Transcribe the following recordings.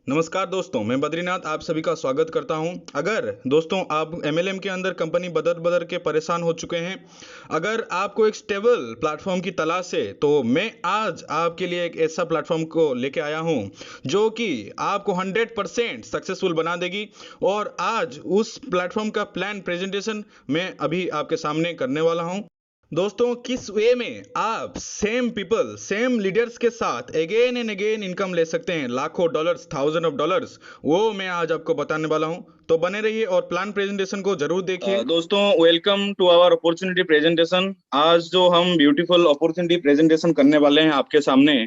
नमस्कार दोस्तों, मैं बद्रीनाथ आप सभी का स्वागत करता हूं। अगर दोस्तों आप एमएलएम के अंदर कंपनी बदल बदल के परेशान हो चुके हैं, अगर आपको एक स्टेबल प्लेटफॉर्म की तलाश है, तो मैं आज आपके लिए एक ऐसा प्लेटफॉर्म को लेके आया हूं जो कि आपको 100% सक्सेसफुल बना देगी। और आज उस प्लेटफॉर्म का प्लान प्रेजेंटेशन मैं अभी आपके सामने करने वाला हूं। दोस्तों, किस वे में आप सेम पीपल सेम लीडर्स के साथ अगेन एंड अगेन इनकम ले सकते हैं, लाखों डॉलर्स, थाउजेंड ऑफ डॉलर्स, वो मैं आज आपको बताने वाला हूं। तो बने रहिए और प्लान प्रेजेंटेशन को जरूर देखिए। दोस्तों, welcome to our opportunity presentation. आज जो हम ब्यूटीफुल अपॉर्चुनिटी प्रेजेंटेशन करने वाले हैं आपके सामने।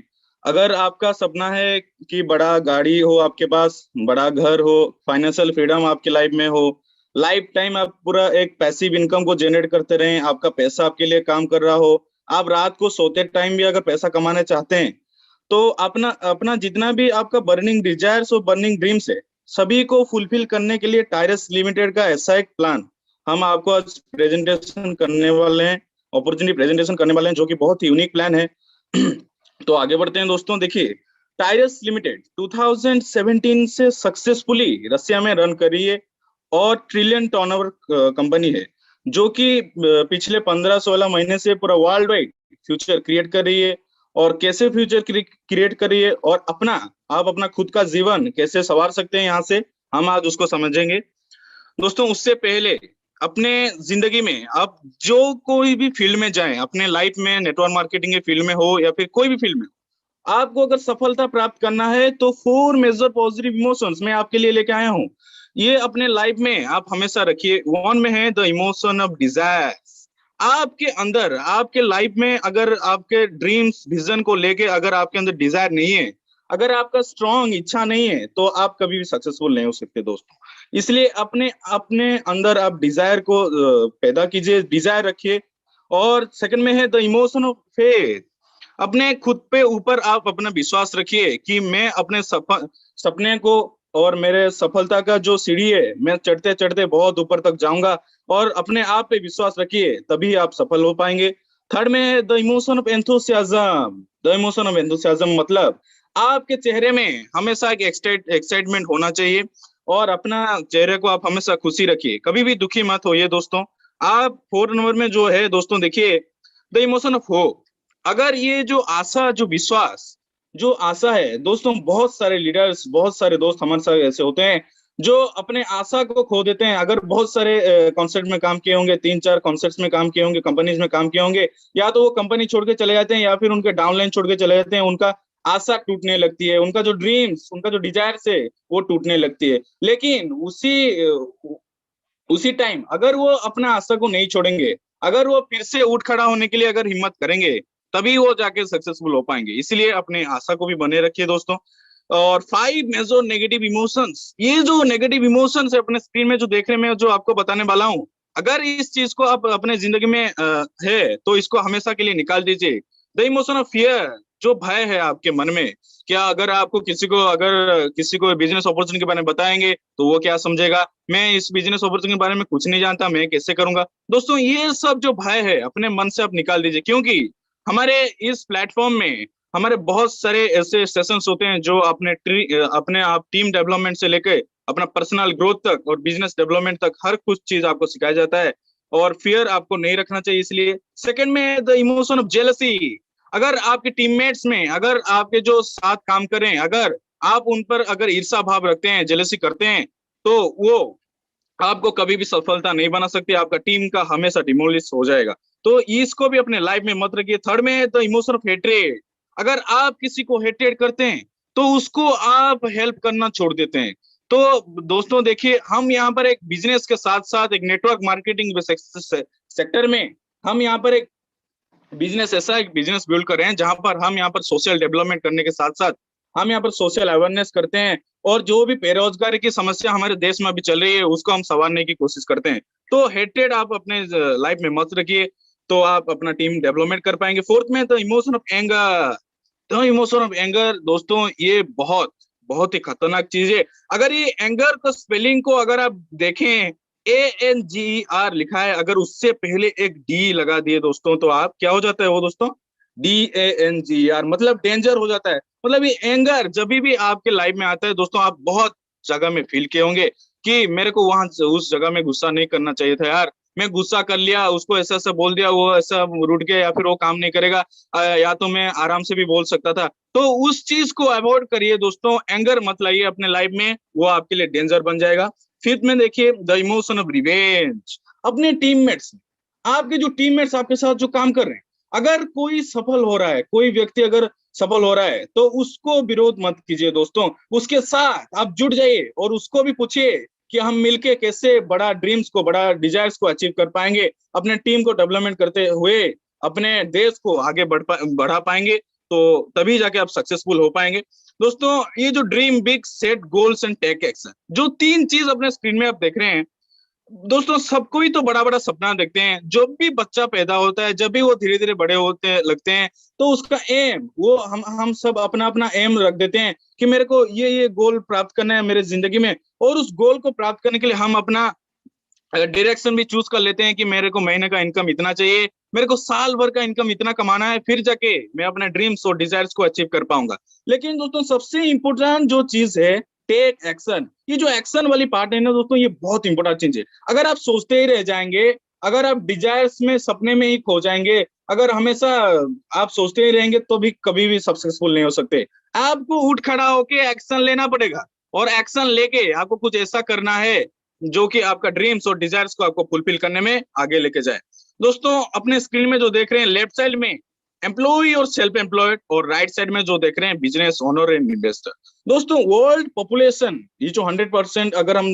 अगर आपका सपना है कि बड़ा गाड़ी हो आपके पास, बड़ा घर हो, फाइनेंशियल फ्रीडम आपकी लाइफ में हो, लाइफ टाइम आप पूरा एक पैसिव इनकम को जनरेट करते रहें, आपका पैसा आपके लिए काम कर रहा हो, आप रात को सोते टाइम भी अगर पैसा कमाना चाहते हैं, तो अपना अपना जितना भी आपका बर्निंग डिजायर्स और बर्निंग ड्रीम्स है, सभी को फुलफिल करने के लिए टायरस लिमिटेड का ऐसा एक प्लान हम आपको आज प्रेजेंटेशन करने वाले हैं, अपॉर्चुनिटी प्रेजेंटेशन करने वाले हैं, जो कि बहुत ही यूनिक प्लान है। तो आगे बढ़ते हैं दोस्तों। देखिए, टायरस लिमिटेड 2017 से सक्सेसफुली रसिया में रन कर रही है और ट्रिलियन टर्नओवर कंपनी है, जो कि पिछले 15-16 महीने से पूरा वर्ल्ड वाइड फ्यूचर क्रिएट कर रही है। और कैसे फ्यूचर क्रिएट कर रही है और आप अपना खुद का जीवन कैसे संवार सकते हैं, यहाँ से हम आज उसको समझेंगे। दोस्तों, उससे पहले अपने जिंदगी में आप जो कोई भी फील्ड में जाएं, अपने लाइफ में, नेटवर्क मार्केटिंग के फील्ड में हो या फिर कोई भी फील्ड में, आपको अगर सफलता प्राप्त करना है तो 4 मेजर पॉजिटिव इमोशंस मैं आपके लिए लेके आया हूँ। ये अपने लाइफ में आप हमेशा रखिए। वन में है द इमोशन ऑफ डिजायर। आपके अंदर, आपके लाइफ में अगर आपके ड्रीम्स विजन को लेके अगर आपके अंदर डिजायर नहीं है, अगर आपका स्ट्रॉन्ग इच्छा नहीं है, तो आप कभी भी सक्सेसफुल नहीं हो सकते दोस्तों। इसलिए अपने अपने अंदर आप डिजायर को पैदा कीजिए, डिजायर रखिए। और सेकंड में है द इमोशन ऑफ फेथ। अपने खुद पे ऊपर आप अपना विश्वास रखिए कि मैं अपने सपने को और मेरे सफलता का जो सीढ़ी है, मैं चढ़ते चढ़ते बहुत ऊपर तक जाऊंगा। और अपने आप पे विश्वास रखिए, तभी आप सफल हो पाएंगे। थर्ड में है the emotion of enthusiasm. The emotion of enthusiasm मतलब आपके चेहरे में हमेशा एक एक्साइटमेंट होना चाहिए, और अपना चेहरे को आप हमेशा खुशी रखिए, कभी भी दुखी मत होइए दोस्तों। आप 4 नंबर में जो है दोस्तों, देखिए, द इमोशन ऑफ होप। अगर ये जो आशा, जो विश्वास, जो आशा है दोस्तों, बहुत सारे लीडर्स, बहुत सारे दोस्त हमारे साथ ऐसे होते हैं जो अपने आशा को खो देते हैं। अगर बहुत सारे कॉन्सेप्ट में काम किए होंगे, 3-4 कॉन्सेप्ट में काम किए होंगे, कंपनीज में काम किए होंगे, या तो वो कंपनी छोड़ के चले जाते हैं या फिर उनके डाउनलाइन छोड़ के चले जाते हैं। उनका आशा टूटने लगती है, उनका जो ड्रीम्स, उनका जो डिजायर्स है, वो टूटने लगती है। लेकिन उसी टाइम अगर वो अपना आशा को नहीं छोड़ेंगे, अगर वो फिर से उठ खड़ा होने के लिए अगर हिम्मत करेंगे, तभी वो जाके सक्सेसफुल हो पाएंगे। इसलिए अपने आशा को भी बने रखिए दोस्तों। और 5 मेजर नेगेटिव इमोशंस, ये जो नेगेटिव इमोशंस है अपने स्क्रीन में जो देख रहे हैं, जो आपको बताने वाला हूँ, अगर इस चीज को आप अपने जिंदगी में है, तो इसको हमेशा के लिए निकाल दीजिए। द इमोशन ऑफ फियर, जो भय है आपके मन में। क्या अगर आपको किसी को बिजनेस अपॉर्चुनिटी के बारे में बताएंगे, तो वो क्या समझेगा, मैं इस बिजनेस अपॉर्चुनिटी के बारे में कुछ नहीं जानता, मैं कैसे करूंगा। दोस्तों, ये सब जो भय है अपने मन से आप निकाल दीजिए, क्योंकि हमारे इस प्लेटफॉर्म में हमारे बहुत सारे ऐसे सेशंस होते हैं जो अपने आप टीम डेवलपमेंट से लेकर अपना पर्सनल ग्रोथ तक और बिजनेस डेवलपमेंट तक हर कुछ चीज आपको सिखाया जाता है। और फियर आपको नहीं रखना चाहिए। इसलिए सेकंड में द इमोशन ऑफ जेलसी। अगर आपके टीममेट्स में, अगर आपके जो साथ काम करें, अगर आप उन पर अगर ईर्षा भाव रखते हैं, जेलसी करते हैं, तो वो आपको कभी भी सफलता नहीं बना सकती, आपका टीम का हमेशा डिमोलिश हो जाएगा। तो इसको भी अपने लाइफ में मत रखिए। थर्ड में है द इमोशन ऑफ हेट्रेड। अगर आप किसी को हेट्रेड करते हैं, तो उसको आप हेल्प करना छोड़ देते हैं। तो दोस्तों देखिए, हम यहाँ पर एक बिजनेस के साथ साथ एक नेटवर्क मार्केटिंग सेक्टर में हम यहाँ पर एक बिजनेस बिल्ड कर रहे हैं, जहां पर हम यहाँ पर सोशल डेवलपमेंट करने के साथ साथ हम यहाँ पर सोशल अवेयरनेस करते हैं। और जो भी बेरोजगारी की समस्या हमारे देश में अभी चल रही है, उसको हम संवारने की कोशिश करते हैं। तो हेटेड आप अपने लाइफ में मत रखिए, तो आप अपना टीम डेवलपमेंट कर पाएंगे। फोर्थ में तो इमोशन ऑफ एंगर। तो इमोशन ऑफ एंगर दोस्तों, ये बहुत बहुत ही खतरनाक चीज है। अगर ये एंगर का स्पेलिंग को अगर आप देखें, ANGER लिखा है, अगर उससे पहले एक डी लगा दिए दोस्तों, तो आप क्या हो जाता है वो दोस्तों, DANGER मतलब डेंजर हो जाता है। मतलब ये एंगर जब भी आपके लाइफ में आता है दोस्तों, आप बहुत जगह में फील किए होंगे कि मेरे को वहां उस जगह में गुस्सा नहीं करना चाहिए था यार, मैं गुस्सा कर लिया, उसको ऐसा ऐसा बोल दिया, वो ऐसा रुठ गया, या फिर वो काम नहीं करेगा, या तो मैं आराम से भी बोल सकता था। तो उस चीज को अवॉइड करिए दोस्तों, एंगर मत लाइए अपने लाइफ में, वो आपके लिए डेंजर बन जाएगा। फिफ्थ में देखिए द इमोशन ऑफ रिवेंज। अपने टीममेट्स, आपके जो टीममेट्स आपके साथ जो काम कर रहे हैं, अगर कोई सफल हो रहा है, कोई व्यक्ति अगर सफल हो रहा है, तो उसको विरोध मत कीजिए दोस्तों, उसके साथ आप जुट जाइए और उसको भी पूछिए कि हम मिलके कैसे बड़ा ड्रीम्स को, बड़ा डिजायर्स को अचीव कर पाएंगे, अपने टीम को डेवलपमेंट करते हुए अपने देश को आगे बढ़ा पाएंगे, तो तभी जाके आप सक्सेसफुल हो पाएंगे। दोस्तों ये जो dream big, set goals and take action, जो तीन चीज अपने स्क्रीन में आप देख रहे हैं दोस्तों, सबको ही तो बड़ा बड़ा सपना देखते हैं। जब भी बच्चा पैदा होता है, जब भी वो धीरे धीरे बड़े होते लगते हैं, तो उसका एम, वो हम सब अपना अपना एम रख देते हैं कि मेरे को ये गोल प्राप्त करना है मेरे जिंदगी में, और उस गोल को प्राप्त करने के लिए हम अपना डायरेक्शन भी चूज कर लेते हैं कि मेरे को महीने का इनकम इतना चाहिए, मेरे को साल भर का इनकम इतना कमाना है, फिर जाके मैं अपने ड्रीम्स और डिजायर्स को अचीव कर पाऊंगा। लेकिन दोस्तों सबसे इंपॉर्टेंट जो चीज है, टेक एक्शन। ये जो एक्शन वाली पार्ट है ना दोस्तों, ये बहुत इंपॉर्टेंट चीज है। अगर आप सोचते ही रह जाएंगे, अगर आप डिजायर्स में, सपने में ही खो जाएंगे, अगर हमेशा आप सोचते ही रहेंगे, तो भी कभी भी सक्सेसफुल नहीं हो सकते। आपको उठ खड़ा होके एक्शन लेना पड़ेगा, और एक्शन लेके आपको कुछ ऐसा करना है जो कि आपका ड्रीम्स और डिजायर्स को आपको फुलफिल करने में आगे लेके जाए। दोस्तों अपने स्क्रीन में जो देख रहे हैं, लेफ्ट साइड में एम्प्लॉय और सेल्फ एम्प्लॉयड, और राइट साइड में जो देख रहे हैं बिजनेस ओनर एंड इन्वेस्टर। दोस्तों वर्ल्ड पॉपुलेशन, ये जो 100% अगर हम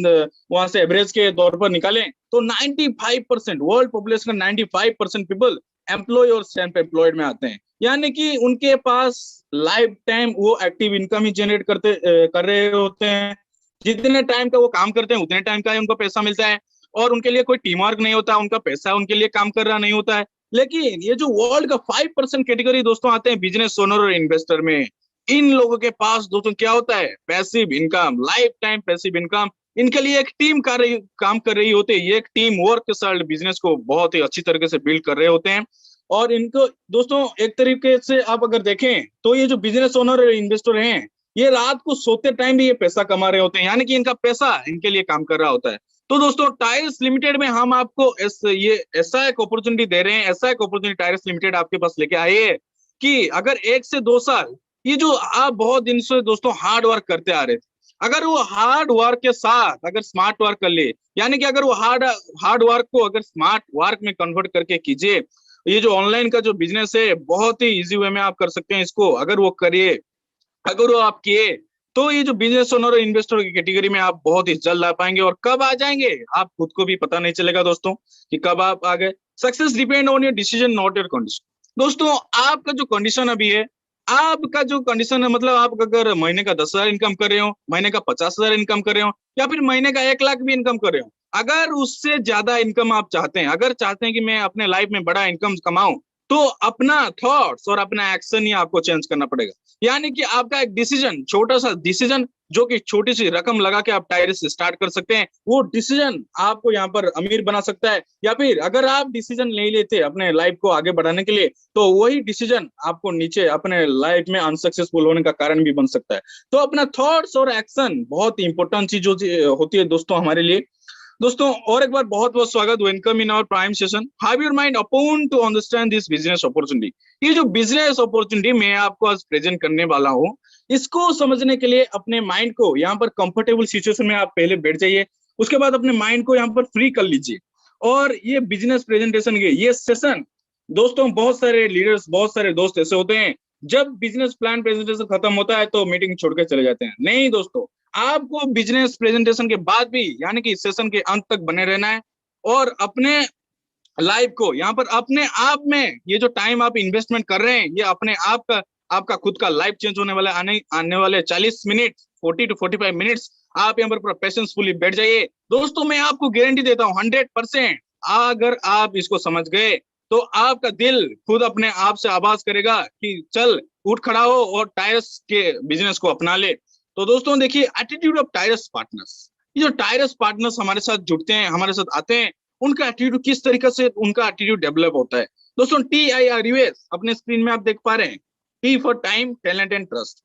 वहां से एवरेज के तौर पर निकालें, तो 95%, वर्ल्ड पॉपुलेशन का 95% पीपल एम्प्लॉय और सेल्फ एम्प्लॉयड में आते हैं। यानी कि उनके पास लाइफ टाइम वो एक्टिव इनकम ही जनरेट कर रहे होते हैं। जितने टाइम का वो काम करते हैं उतने टाइम का ही उनको पैसा मिलता है, और उनके लिए कोई टीम वर्क नहीं होता, उनका पैसा उनके लिए काम कर रहा नहीं होता है। लेकिन ये जो वर्ल्ड का 5% कैटेगरी दोस्तों आते हैं बिजनेस ओनर और इन्वेस्टर में, इन लोगों के पास दोस्तों क्या होता है, passive income, life time passive income. इनके लिए एक टीम काम कर रही होती है, ये एक टीम वर्क के साथ बिजनेस को बहुत ही अच्छी तरीके से बिल्ड कर रहे होते हैं। और इनको दोस्तों एक तरीके से आप अगर देखें, तो ये जो बिजनेस ओनर और इन्वेस्टर हैं, ये रात को सोते टाइम भी ये पैसा कमा रहे होते हैं, यानी कि इनका पैसा इनके लिए काम कर रहा होता है। तो दोस्तों टायर्स लिमिटेड में हम आपको ये ऐसा एक अपॉर्चुनिटी दे रहे हैं, ऐसा एक अपॉर्चुनिटी टायर्स लिमिटेड आपके पास लेके आए है कि अगर 1 से 2 साल, ये जो आप बहुत दिन से दोस्तों हार्ड वर्क करते आ रहे थे, अगर वो हार्ड वर्क के साथ अगर स्मार्ट वर्क कर ले, यानी कि अगर वो हार्ड वर्क को अगर स्मार्ट वर्क में कन्वर्ट करके कीजिए, ये जो ऑनलाइन का जो बिजनेस है बहुत ही इजी वे में आप कर सकते हैं इसको, अगर वो करिए, अगर वो आप किए, तो ये जो बिजनेस ओनर और इन्वेस्टर की कैटेगरी में आप बहुत ही जल्द आ पाएंगे। और कब आ जाएंगे आप खुद को भी पता नहीं चलेगा दोस्तों कि कब आप आ गए। Success depend on your decision not your condition. दोस्तों आपका जो कंडीशन अभी है, आपका जो कंडीशन है, मतलब आप अगर महीने का 10,000 इनकम कर रहे हो, महीने का 50,000 इनकम कर रहे हो, या फिर महीने का 1 लाख भी इनकम कर रहे हो, अगर उससे ज्यादा इनकम आप चाहते हैं, अगर चाहते हैं कि मैं अपने लाइफ में बड़ा इनकम कमाऊं, तो अपना थॉट्स और अपना एक्शन ही आपको चेंज करना पड़ेगा। यानी कि आपका एक डिसीजन, छोटा सा डिसीजन, जो कि छोटी सी रकम लगा के आप टायर से स्टार्ट कर सकते हैं, वो डिसीजन आपको यहाँ पर अमीर बना सकता है। या फिर अगर आप डिसीजन नहीं लेते अपने लाइफ को आगे बढ़ाने के लिए, तो वही डिसीजन आपको नीचे अपने लाइफ में अनसक्सेसफुल होने का कारण भी बन सकता है। तो अपना थॉट्स और एक्शन बहुत ही इंपॉर्टेंट चीज होती है दोस्तों हमारे लिए। दोस्तों और एक बार बहुत बहुत स्वागत, welcome in our prime session, have your mind open to understand this business opportunity. ये जो बिजनेस अपॉर्चुनिटी मैं आपको आज प्रेजेंट करने वाला हूँ, इसको समझने के लिए अपने माइंड को यहाँ पर कंफर्टेबल सिचुएशन में आप पहले बैठ जाइए, उसके बाद अपने माइंड को यहाँ पर फ्री कर लीजिए। और ये बिजनेस प्रेजेंटेशन के ये सेशन दोस्तों, बहुत सारे लीडर्स, बहुत सारे दोस्त ऐसे होते हैं, जब बिजनेस प्लान प्रेजेंटेशन खत्म होता है तो मीटिंग छोड़ के चले जाते हैं। नहीं दोस्तों, आपको बिजनेस प्रेजेंटेशन के बाद भी, यानी कि सेशन के अंत तक बने रहना है, और अपने लाइफ को यहाँ पर अपने आप में, ये जो टाइम आप इन्वेस्टमेंट कर रहे हैं, ये अपने आप का, आपका खुद का लाइफ चेंज होने वाला, आने वाले 40 मिनट, 40 to 45 मिनट्स आप यहाँ पर पूरा पेशेंसफुली बैठ जाइए। दोस्तों मैं आपको गारंटी देता हूँ 100%, अगर आप इसको समझ गए, तो आपका दिल खुद अपने आप से आवाज करेगा कि चल उठ खड़ा हो और टायर्स के बिजनेस को अपना ले। तो दोस्तों देखिए, एटीट्यूड ऑफ टायरस पार्टनर्स, ये जो टायरस पार्टनर्स हमारे साथ जुड़ते हैं, हमारे साथ आते हैं, उनका एटीट्यूड किस तरीके से उनका एटीट्यूड डेवलप होता है। दोस्तों TIRUS अपने स्क्रीन में आप देख पा रहे हैं, T for time, talent and trust.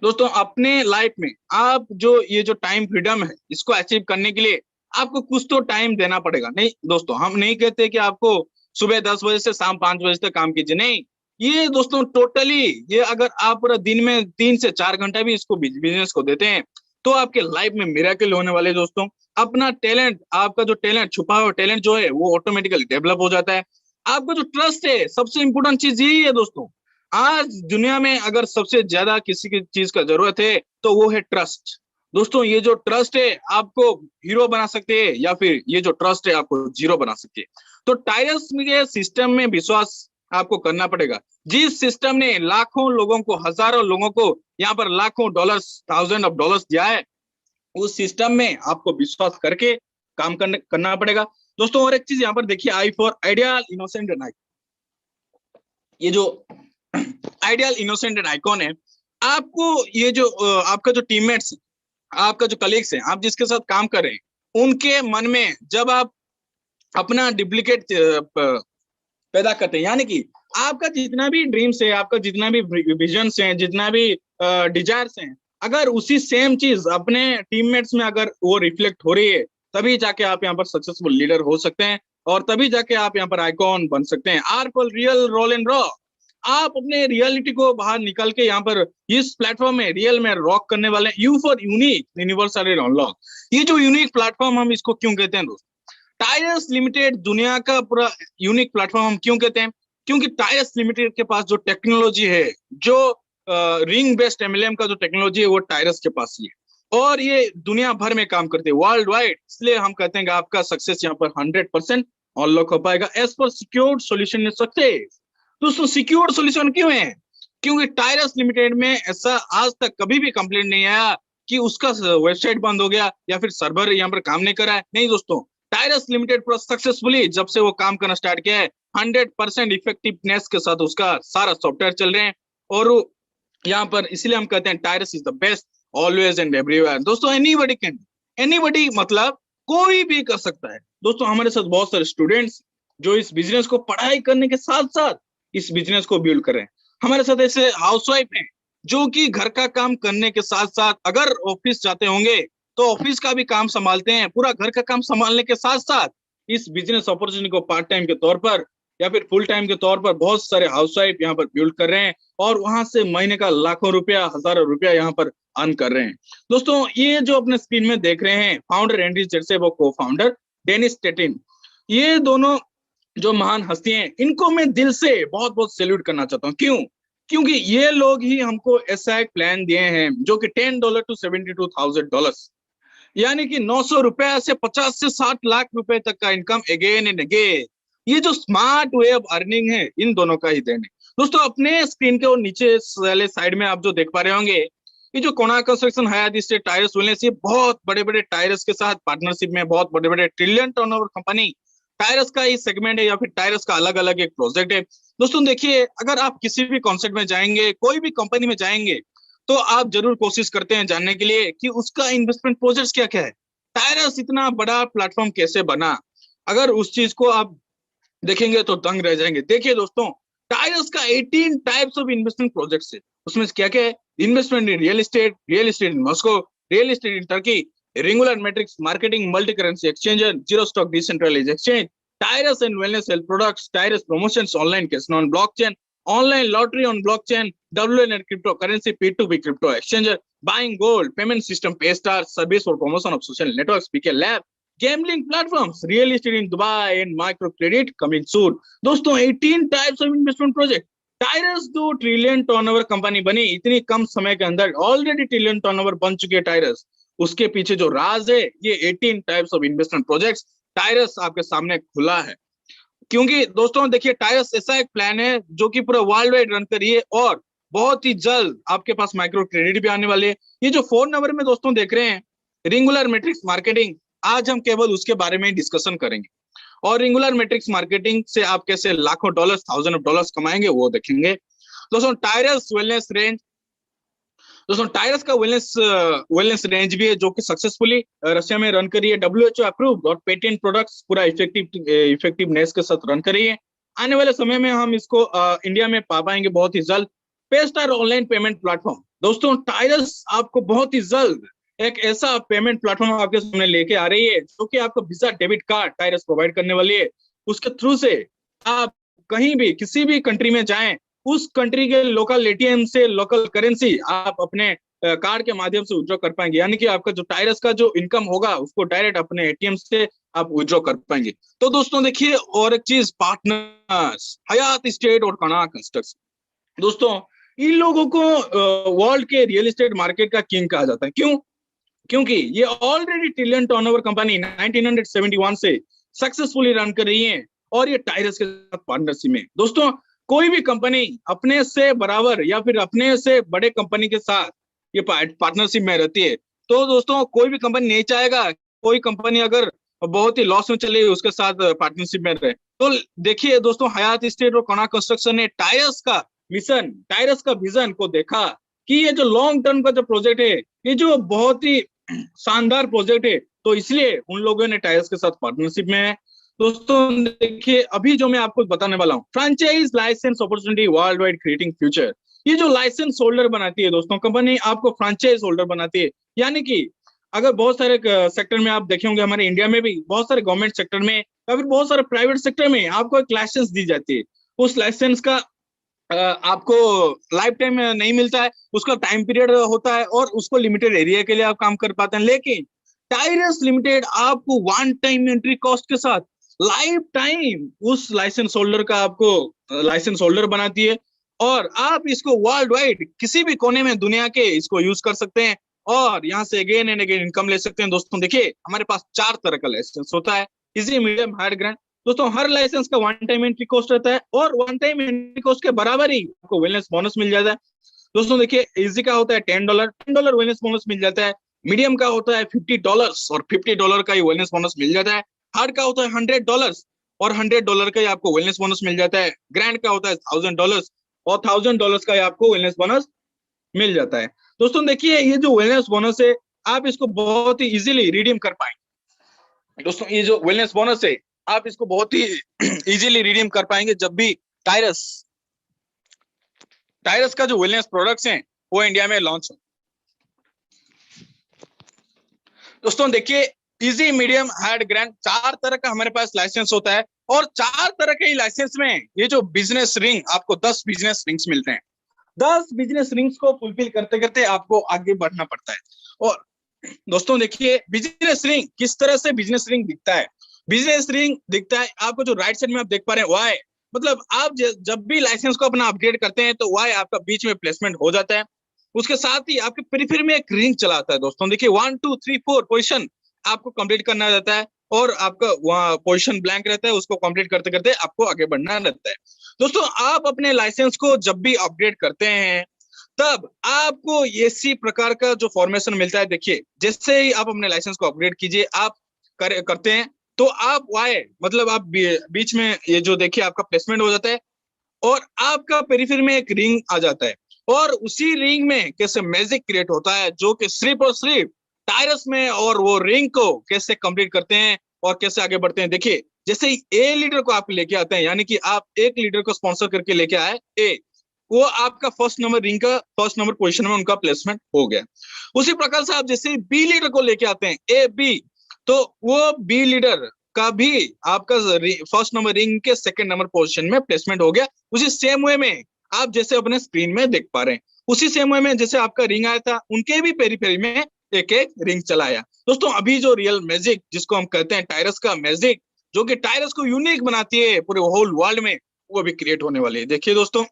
दोस्तों अपने लाइफ में आप जो ये जो टाइम फ्रीडम है इसको अचीव करने के लिए आपको कुछ तो टाइम देना पड़ेगा। नहीं दोस्तों, हम नहीं कहते कि आपको सुबह 10 बजे से शाम 5 बजे तक काम कीजिए, नहीं। ये दोस्तों टोटली, ये अगर आप पूरा दिन में 3 से 4 घंटा भी इसको बिजनेस को देते हैं तो आपके लाइफ में मिरेकल होने वाले हैं दोस्तों। अपना टैलेंट, आपका जो टैलेंट, छुपा हुआ टैलेंट जो है वो ऑटोमेटिकली डेवलप हो जाता है। आपका जो ट्रस्ट है, सबसे इंपॉर्टेंट चीज यही है दोस्तों। आज दुनिया में अगर सबसे ज्यादा किसी की चीज का जरूरत है तो वो है ट्रस्ट। दोस्तों ये जो ट्रस्ट है आपको हीरो बना सकते हैं, या फिर ये जो ट्रस्ट है आपको जीरो बना सकती है। तो टायरस के सिस्टम में विश्वास आपको करना पड़ेगा। जिस सिस्टम ने लाखों लोगों को, हजारों लोगों को यहाँ पर लाखों डॉलर्स, थाउजेंड ऑफ डॉलर्स दिया है, उस सिस्टम में आपको विश्वास करके काम करना पड़ेगा दोस्तों। और एक चीज यहाँ पर देखिए, I for ideal innocent and icon, ये जो आइडियल इनोसेंट एंड आइकॉन है, आपको ये जो आपका जो टीममेट्स, आपका जो कलीग्स है, आप जिसके साथ काम कर रहे हैं, उनके मन में जब आप अपना डुप्लीकेट पैदा करते हैं, यानी कि आपका जितना भी ड्रीम्स है, आपका जितना भी विजन्स है, जितना भी डिजायर्स हैं, अगर उसी सेम चीज अपने टीममेट्स में अगर वो रिफ्लेक्ट हो रही है, तभी जाके आप यहाँ पर सक्सेसफुल लीडर हो सकते हैं, और तभी जाके आप यहाँ पर आइकॉन बन सकते हैं। Are call real role and raw. आप अपने रियलिटी को बाहर निकल के यहाँ पर इस प्लेटफॉर्म में रियल में रॉक करने वाले हैं। You for unique universal unlock, ये जो यूनिक प्लेटफॉर्म हम इसको क्यों कहते हैं दोस्तों? टायरस लिमिटेड दुनिया का पूरा यूनिक प्लेटफॉर्म हम क्यों कहते हैं? क्योंकि टायरस लिमिटेड के पास जो टेक्नोलॉजी है, जो रिंग बेस्ड एमएलएम का जो टेक्नोलॉजी है, वो टायरस के पास ही है, और ये दुनिया भर में काम करते हैं, वर्ल्ड वाइड। इसलिए हम कहते हैं कि आपका सक्सेस यहाँ पर 100% अनलॉक हो पाएगा as per secured solution success. दोस्तों सिक्योर्ड सोल्यूशन क्यों है? क्योंकि टायरस लिमिटेड में ऐसा आज तक कभी भी कंप्लेंट नहीं आया कि उसका वेबसाइट बंद हो गया या फिर सर्वर यहाँ पर काम नहीं कर रहा है। नहीं दोस्तों, टायरस लिमिटेड पूरा सक्सेसफुली जब से वो काम करना स्टार्ट किया है, 100% इफेक्टिवनेस के साथ उसका सारा सॉफ्टवेयर चल रहे हैं। और यहाँ पर इसलिए हम कहते हैं Tyrus is the best always and everywhere. दोस्तों एनीबॉडी कैन, एनीबॉडी मतलब कोई भी कर सकता है। दोस्तों हमारे साथ बहुत सारे स्टूडेंट्स जो इस बिजनेस को पढ़ाई करने के साथ साथ इस बिजनेस को बिल्ड कर रहे हैं। हमारे साथ ऐसे हाउसवाइफ हैं जो कि घर का काम करने के साथ साथ अगर ऑफिस जाते होंगे तो ऑफिस का भी काम संभालते हैं, पूरा घर का काम संभालने के साथ साथ इस बिजनेस अपॉर्चुनिटी को पार्ट टाइम के तौर पर या फिर फुल टाइम के तौर पर बहुत सारे हाउसवाइफ यहाँ पर बिल्ड कर रहे हैं, और वहां से महीने का लाखों रुपया, हजारों रुपया यहाँ पर अर्न कर रहे हैं। दोस्तों ये जो अपने स्क्रीन में देख रहे हैं, फाउंडर एंड्री जेरसे, वो को फाउंडर डेनिस टेटिन, ये दोनों जो महान हस्ती हैं, इनको मैं दिल से बहुत बहुत सैल्यूट करना चाहता हूँ। क्यों? क्योंकि ये लोग ही हमको ऐसा एक प्लान दिए हैं जो कि $10 to $72,000, यानी कि 900 रुपए से 50 से 60 लाख रुपए तक का इनकम अगेन एंड अगेन। ये जो स्मार्ट वे ऑफ अर्निंग है, इन दोनों का ही देन है। दोस्तों अपने स्क्रीन के और नीचे वाले साइड में आप जो देख पा रहे होंगे, ये जो कोणार्क कंस्ट्रक्शन, हयात स्टेट, टायर्स वेलनेस, ये बहुत बड़े बड़े टायर्स के साथ पार्टनरशिप में बहुत बड़े बड़े ट्रिलियन टर्नओवर कंपनी टायर्स का ही सेगमेंट है या फिर टायर्स का अलग अलग एक प्रोजेक्ट है। दोस्तों देखिए, अगर आप किसी भी कॉन्सेप्ट में जाएंगे, कोई भी कंपनी में जाएंगे, तो आप जरूर कोशिश करते हैं जानने के लिए कि उसका इन्वेस्टमेंट प्रोजेक्ट क्या क्या है, टायरस इतना बड़ा प्लेटफॉर्म कैसे बना। अगर उस चीज को आप देखेंगे तो दंग रह जाएंगे। देखिए दोस्तों, टायरस का 18 टाइप्स ऑफ इन्वेस्टमेंट प्रोजेक्ट्स है। उसमें क्या क्या है? Investment in real estate in Moscow, real estate in Turkey, regular matrix marketing, multi currency exchanger, zero stock decentralised exchange, Tyrus and wellness health products, Tyrus promotions, online casino on blockchain, online lottery on blockchain, WNet crypto currency, P2P crypto exchanger, buying gold, payment system Paystar, service for promotion of social networks, PK lab, gambling platforms, real estate in Dubai and microcredit coming soon। दोस्तों 18 types of investment project. टायरस 2 trillion turnover company बनी इतनी कम समय के अंदर, already trillion turnover बन चुके हैं टायरस। उसके पीछे जो राज है, ये 18 टाइप्स ऑफ इन्वेस्टमेंट प्रोजेक्ट्स टायरस आपके सामने खुला है। क्योंकि दोस्तों देखिए, टायरस ऐसा एक प्लान है जो कि पूरा वर्ल्ड वाइड रन करिए, और बहुत ही जल्द आपके पास माइक्रो क्रेडिट भी आने वाले हैं। ये जो 4 नंबर में दोस्तों देख रहे हैं, रिंगुलर मैट्रिक्स मार्केटिंग, आज हम केवल उसके बारे में डिस्कशन करेंगे, और रिंगुलर मैट्रिक्स मार्केटिंग से आप कैसे लाखों डॉलर्स, थाउजेंड ऑफ डॉलर्स कमाएंगे, वो देखेंगे। दोस्तों टायरस वेलनेस रेंज, दोस्तों टायरस का वेलनेस रेंज भी है जो कि सक्सेसफुली रशिया में रन करी है, WHO अप्रूव्ड और पेटेंट प्रोडक्ट्स पूरा इफेक्टिवनेस के साथ रन करी है। आने वाले समय में हम इसको इंडिया में पा पाएंगे बहुत ही जल्द। पेस्टार ऑनलाइन पेमेंट प्लेटफॉर्म, दोस्तों टायरस आपको बहुत ही जल्द एक ऐसा पेमेंट प्लेटफॉर्म आपके सामने लेके आ रही है जो कि आपको वीजा डेबिट कार्ड टायरस प्रोवाइड करने वाली है। उसके थ्रू से आप कहीं भी किसी भी कंट्री में जाएं, उस कंट्री के लोकल एटीएम से लोकल करेंसी आप अपने कार्ड के माध्यम से विड्रॉ कर पाएंगे, यानी कि आपका जो टायरस का जो इनकम होगा उसको डायरेक्ट अपने एटीएम से आप विड्रॉ कर पाएंगे। तो दोस्तों देखिए, और एक चीज, पार्टनर्स हयात स्टेट और कनाडा कंस्ट्रक्शन। दोस्तों इन लोगों को वर्ल्ड के रियल एस्टेट मार्केट का किंग कहा जाता है। क्यों? क्योंकि ये ऑलरेडी ट्रिलियन टर्नओवर कंपनी 1971 से सक्सेसफुली रन कर रही है और ये टायरस के साथ पार्टनरशिप में। दोस्तों कोई भी कंपनी अपने से बराबर या फिर अपने से बड़े कंपनी के साथ ये पार्टनरशिप में रहती है, तो दोस्तों कोई भी कंपनी नहीं चाहेगा कोई कंपनी अगर बहुत ही लॉस में चले उसके साथ पार्टनरशिप में रहे। तो देखिए दोस्तों, हयात स्टेट और कना कंस्ट्रक्शन ने टायरस का मिशन, टायरस का विजन को देखा कि ये जो लॉन्ग टर्म का जो प्रोजेक्ट है, ये जो बहुत ही शानदार प्रोजेक्ट है, तो इसलिए उन लोगों ने टायर्स के साथ पार्टनरशिप में है। दोस्तों देखिए, अभी जो मैं आपको बताने वाला हूँ, franchise license opportunity world wide creating future. ये जो लाइसेंस होल्डर बनाती है दोस्तों, कंपनी आपको फ्रेंचाइज होल्डर बनाती है, यानी कि अगर बहुत सारे सेक्टर में आप देखे होंगे, हमारे इंडिया में भी बहुत सारे गवर्नमेंट सेक्टर में या फिर बहुत सारे प्राइवेट सेक्टर में आपको एक लाइसेंस दी जाती है। उस लाइसेंस का आपको लाइफ टाइम नहीं मिलता है, उसका टाइम पीरियड होता है और उसको लिमिटेड एरिया के लिए आप काम कर पाते हैं। लेकिन टायरस लिमिटेड आपको वन टाइम एंट्री कॉस्ट के साथ लाइफ टाइम उस लाइसेंस होल्डर का आपको लाइसेंस होल्डर बनाती है और आप इसको वर्ल्ड वाइड किसी भी कोने में दुनिया के इसको यूज कर सकते हैं और यहाँ से अगेन एंड अगेन इनकम ले सकते हैं। दोस्तों देखिए, हमारे पास 4 तरह का लाइसेंस होता है, इजी, मीडियम, हार्ड, ग्रैंड। दोस्तों हर लाइसेंस का वन टाइम एंट्री कॉस्ट रहता है और वन टाइम एंट्री कॉस्ट के बराबर ही आपको वेलनेस बोनस मिल जाता है। दोस्तों देखिए, इजी का होता है $10 वेलनेस बोनस मिल जाता है। मीडियम का होता है $50 और $50 का ही वेलनेस बोनस मिल जाता है। हार्ड का होता है $100 और $100 का ही आपको वेलनेस बोनस मिल जाता है। ग्रैंड का होता है $1000 और $1000 का ही आपको वेलनेस बोनस मिल जाता है। दोस्तों देखिए, ये जो वेलनेस बोनस है आप इसको बहुत ही इजीली रिडीम कर पाएंगे। दोस्तों ये जो वेलनेस बोनस है आप इसको बहुत ही इजीली रिडीम कर पाएंगे जब भी टायरस का जो वेलनेस प्रोडक्ट्स हैं वो इंडिया में लॉन्च हो। दोस्तों देखिए, इजी, मीडियम, हार्ड, ग्रैंड 4 तरह का हमारे पास लाइसेंस होता है और 4 तरह के लाइसेंस में ये जो बिजनेस रिंग, आपको 10 बिजनेस रिंग्स मिलते हैं। 10 बिजनेस रिंग्स को फुलफिल करते करते आपको आगे बढ़ना पड़ता है। और दोस्तों देखिए, बिजनेस रिंग किस तरह से बिजनेस रिंग दिखता है। बिजनेस रिंग दिखता है आपको, जो राइट साइड में आप देख पा रहे हैं वाई, मतलब आप जब भी लाइसेंस को अपना अपग्रेड करते हैं तो वाई आपका बीच में प्लेसमेंट हो जाता है। उसके साथ ही आपके पेरिफेरी में एक रिंग चला आता है। दोस्तों देखिए, 1 2 3 4 पोजीशन आपको कंप्लीट करना रहता है और आपका वहां पोजीशन ब्लैंक रहता है, उसको कंप्लीट करते करते आपको आगे बढ़ना रहता है। दोस्तों आप अपने लाइसेंस को जब भी अपग्रेड करते हैं तब आपको इसी प्रकार का जो फॉर्मेशन मिलता है। देखिए, जैसे ही आप अपने लाइसेंस को अपग्रेड कीजिए, आप करते हैं तो आप वाई, मतलब आप बीच में ये जो देखिए आपका प्लेसमेंट हो जाता है और आपका पेरिफेरी में एक रिंग आ जाता है और उसी रिंग में कैसे मैजिक क्रिएट होता है जो कि सिर्फ और सिर्फ टायरस में, और वो रिंग को कैसे कंप्लीट करते हैं और कैसे आगे बढ़ते हैं। देखिए, जैसे ही ए लीडर को आप लेके आते हैं, यानी कि आप एक लीडर को स्पॉन्सर करके लेके आए ए, वो आपका फर्स्ट नंबर रिंग का फर्स्ट नंबर पोजीशन में उनका प्लेसमेंट हो गया। उसी प्रकार से आप जैसे बी लीडर को लेके आते हैं ए बी, तो वो बी लीडर का भी आपका फर्स्ट नंबर रिंग के सेकंड नंबर पोजीशन में प्लेसमेंट हो गया। उसी सेम वे में आप जैसे अपने स्क्रीन में देख पा रहे हैं, उसी सेम वे में जैसे आपका रिंग आया था, उनके भी पेरीफेरी में एक एक रिंग चलाया। दोस्तों अभी जो रियल मैजिक जिसको हम कहते हैं टायरस का मैजिक, जो कि टायरस को यूनिक बनाती है पूरे होल वर्ल्ड में, वो भी क्रिएट होने वाली है। देखिए दोस्तों,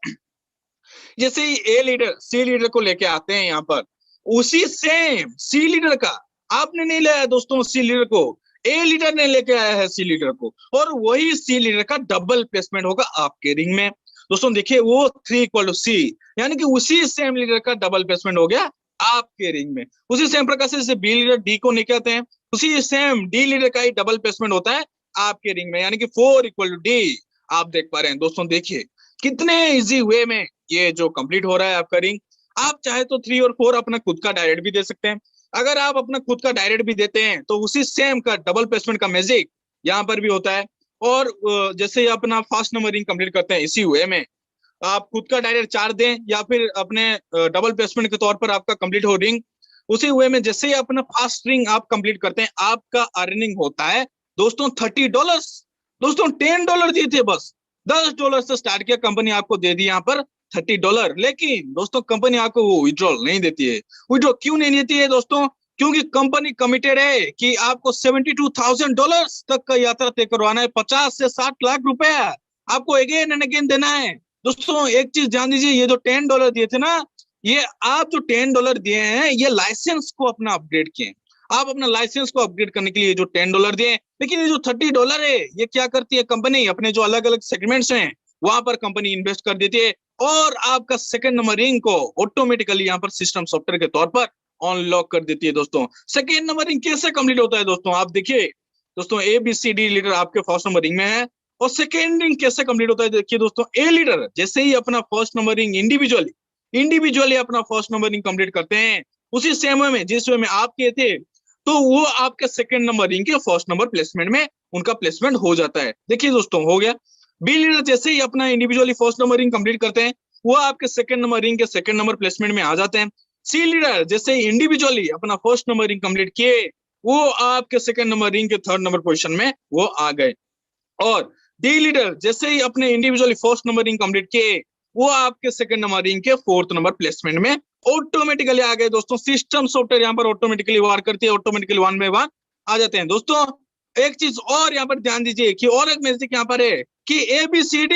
जैसे ही ए लीडर सी लीडर को लेके आते हैं यहाँ पर, उसी सेम सी लीडर का आपने नहीं लाया दोस्तों, सी लीडर को ए लीडर ने लेके आया है सी लीडर को, और वही सी लीडर का डबल प्लेसमेंट होगा आपके रिंग में। दोस्तों देखिए, वो 3 = C, यानी कि उसी सेम लीडर का डबल प्लेसमेंट हो गया आपके रिंग में। उसी सेम प्रकार से जैसे बी लीडर डी को लेके आते हैं, उसी सेम डी लीडर का ही डबल प्लेसमेंट होता है आपके रिंग में, यानी कि 4 = D। आप देख पा रहे हैं दोस्तों, देखिए कितने इजी वे में ये जो कंप्लीट हो रहा है आपका रिंग। आप चाहे तो 3 और 4 अपना खुद का डायरेक्ट भी दे सकते हैं। अगर आप अपना खुद का डायरेक्ट भी देते हैं तो उसी सेम का डबल प्लेसमेंट का मैजिक यहाँ पर भी होता है। और जैसे ही अपना फर्स्ट नंबर रिंग कंप्लीट करते हैं इसी वे में, आप खुद का डायरेक्ट चार्ज दें या फिर अपने डबल प्लेसमेंट के तौर पर आपका कंप्लीट हो रिंग, उसी वे में जैसे ही अपना फास्ट रिंग आप कंप्लीट करते हैं आपका अर्निंग होता है दोस्तों $30। दोस्तों $10 दिए थे, बस $10 से स्टार्ट किया, कंपनी आपको दे दी यहाँ पर $30। लेकिन दोस्तों कंपनी आपको वो विड्रॉल नहीं देती है। विड्रॉल क्यों नहीं देती है दोस्तों? क्योंकि कंपनी कमिटेड है कि आपको $72,000 तक का यात्रा तय करवाना है, 50 से 60 लाख रुपए आपको अगेन एंड अगेन देना है। दोस्तों एक चीज ध्यान दीजिए, ये जो $10 दिए थे ना, ये आप जो $10 दिए हैं ये लाइसेंस को अपना अपग्रेड किए। आप अपना लाइसेंस को अपग्रेड करने के लिए जो $10 दिए, लेकिन ये जो $30 है ये क्या करती है कंपनी, अपने जो अलग अलग सेगमेंट्स हैं वहां पर कंपनी इन्वेस्ट कर देती है और आपका सेकंड नंबर रिंग को ऑटोमेटिकली यहाँ पर सिस्टम सॉफ्टवेयर के तौर पर अनलॉक कर देती है। दोस्तों सेकंड नंबर रिंग कैसे कंप्लीट होता है दोस्तों, आप देखिए दोस्तों, ABCD लीडर आपके फर्स्ट नंबर रिंग में है और सेकेंड रिंग कैसे कंप्लीट होता है देखिए दोस्तों। ए लीडर जैसे ही अपना फर्स्ट नंबर रिंग इंडिविजुअली अपना फर्स्ट नंबर रिंग कंप्लीट करते हैं, उसी सेम वे में जिस वे में आप किए थे, तो वो आपके सेकंड नंबर रिंग के फर्स्ट नंबर प्लेसमेंट में उनका प्लेसमेंट हो जाता है। देखिए दोस्तों हो गया। बी लीडर जैसे ही अपना individually first number ring complete करते हैं, वो आपके सेकंड नंबर रिंग के सेकंड नंबर प्लेसमेंट में आ जाते हैं। सी लीडर जैसे ही इंडिविजुअली अपना फर्स्ट नंबर रिंग कंप्लीट किए, वो आपके सेकंड नंबर रिंग के थर्ड नंबर पोजीशन में वो आ गए। और डी लीडर जैसे ही अपने individually first number ring complete किए, वो आपके सेकंड नंबर रिंग के फोर्थ नंबर प्लेसमेंट में ऑटोमेटिकली आ गए। दोस्तों सिस्टम सॉफ्टवेयर यहाँ पर ऑटोमेटिकली वर्क करती है, ऑटोमेटिकली वन बाय वन आ जाते हैं। दोस्तों एक चीज और यहाँ पर ध्यान दीजिए कि और एक मैजिक यहाँ पर है कि ABCD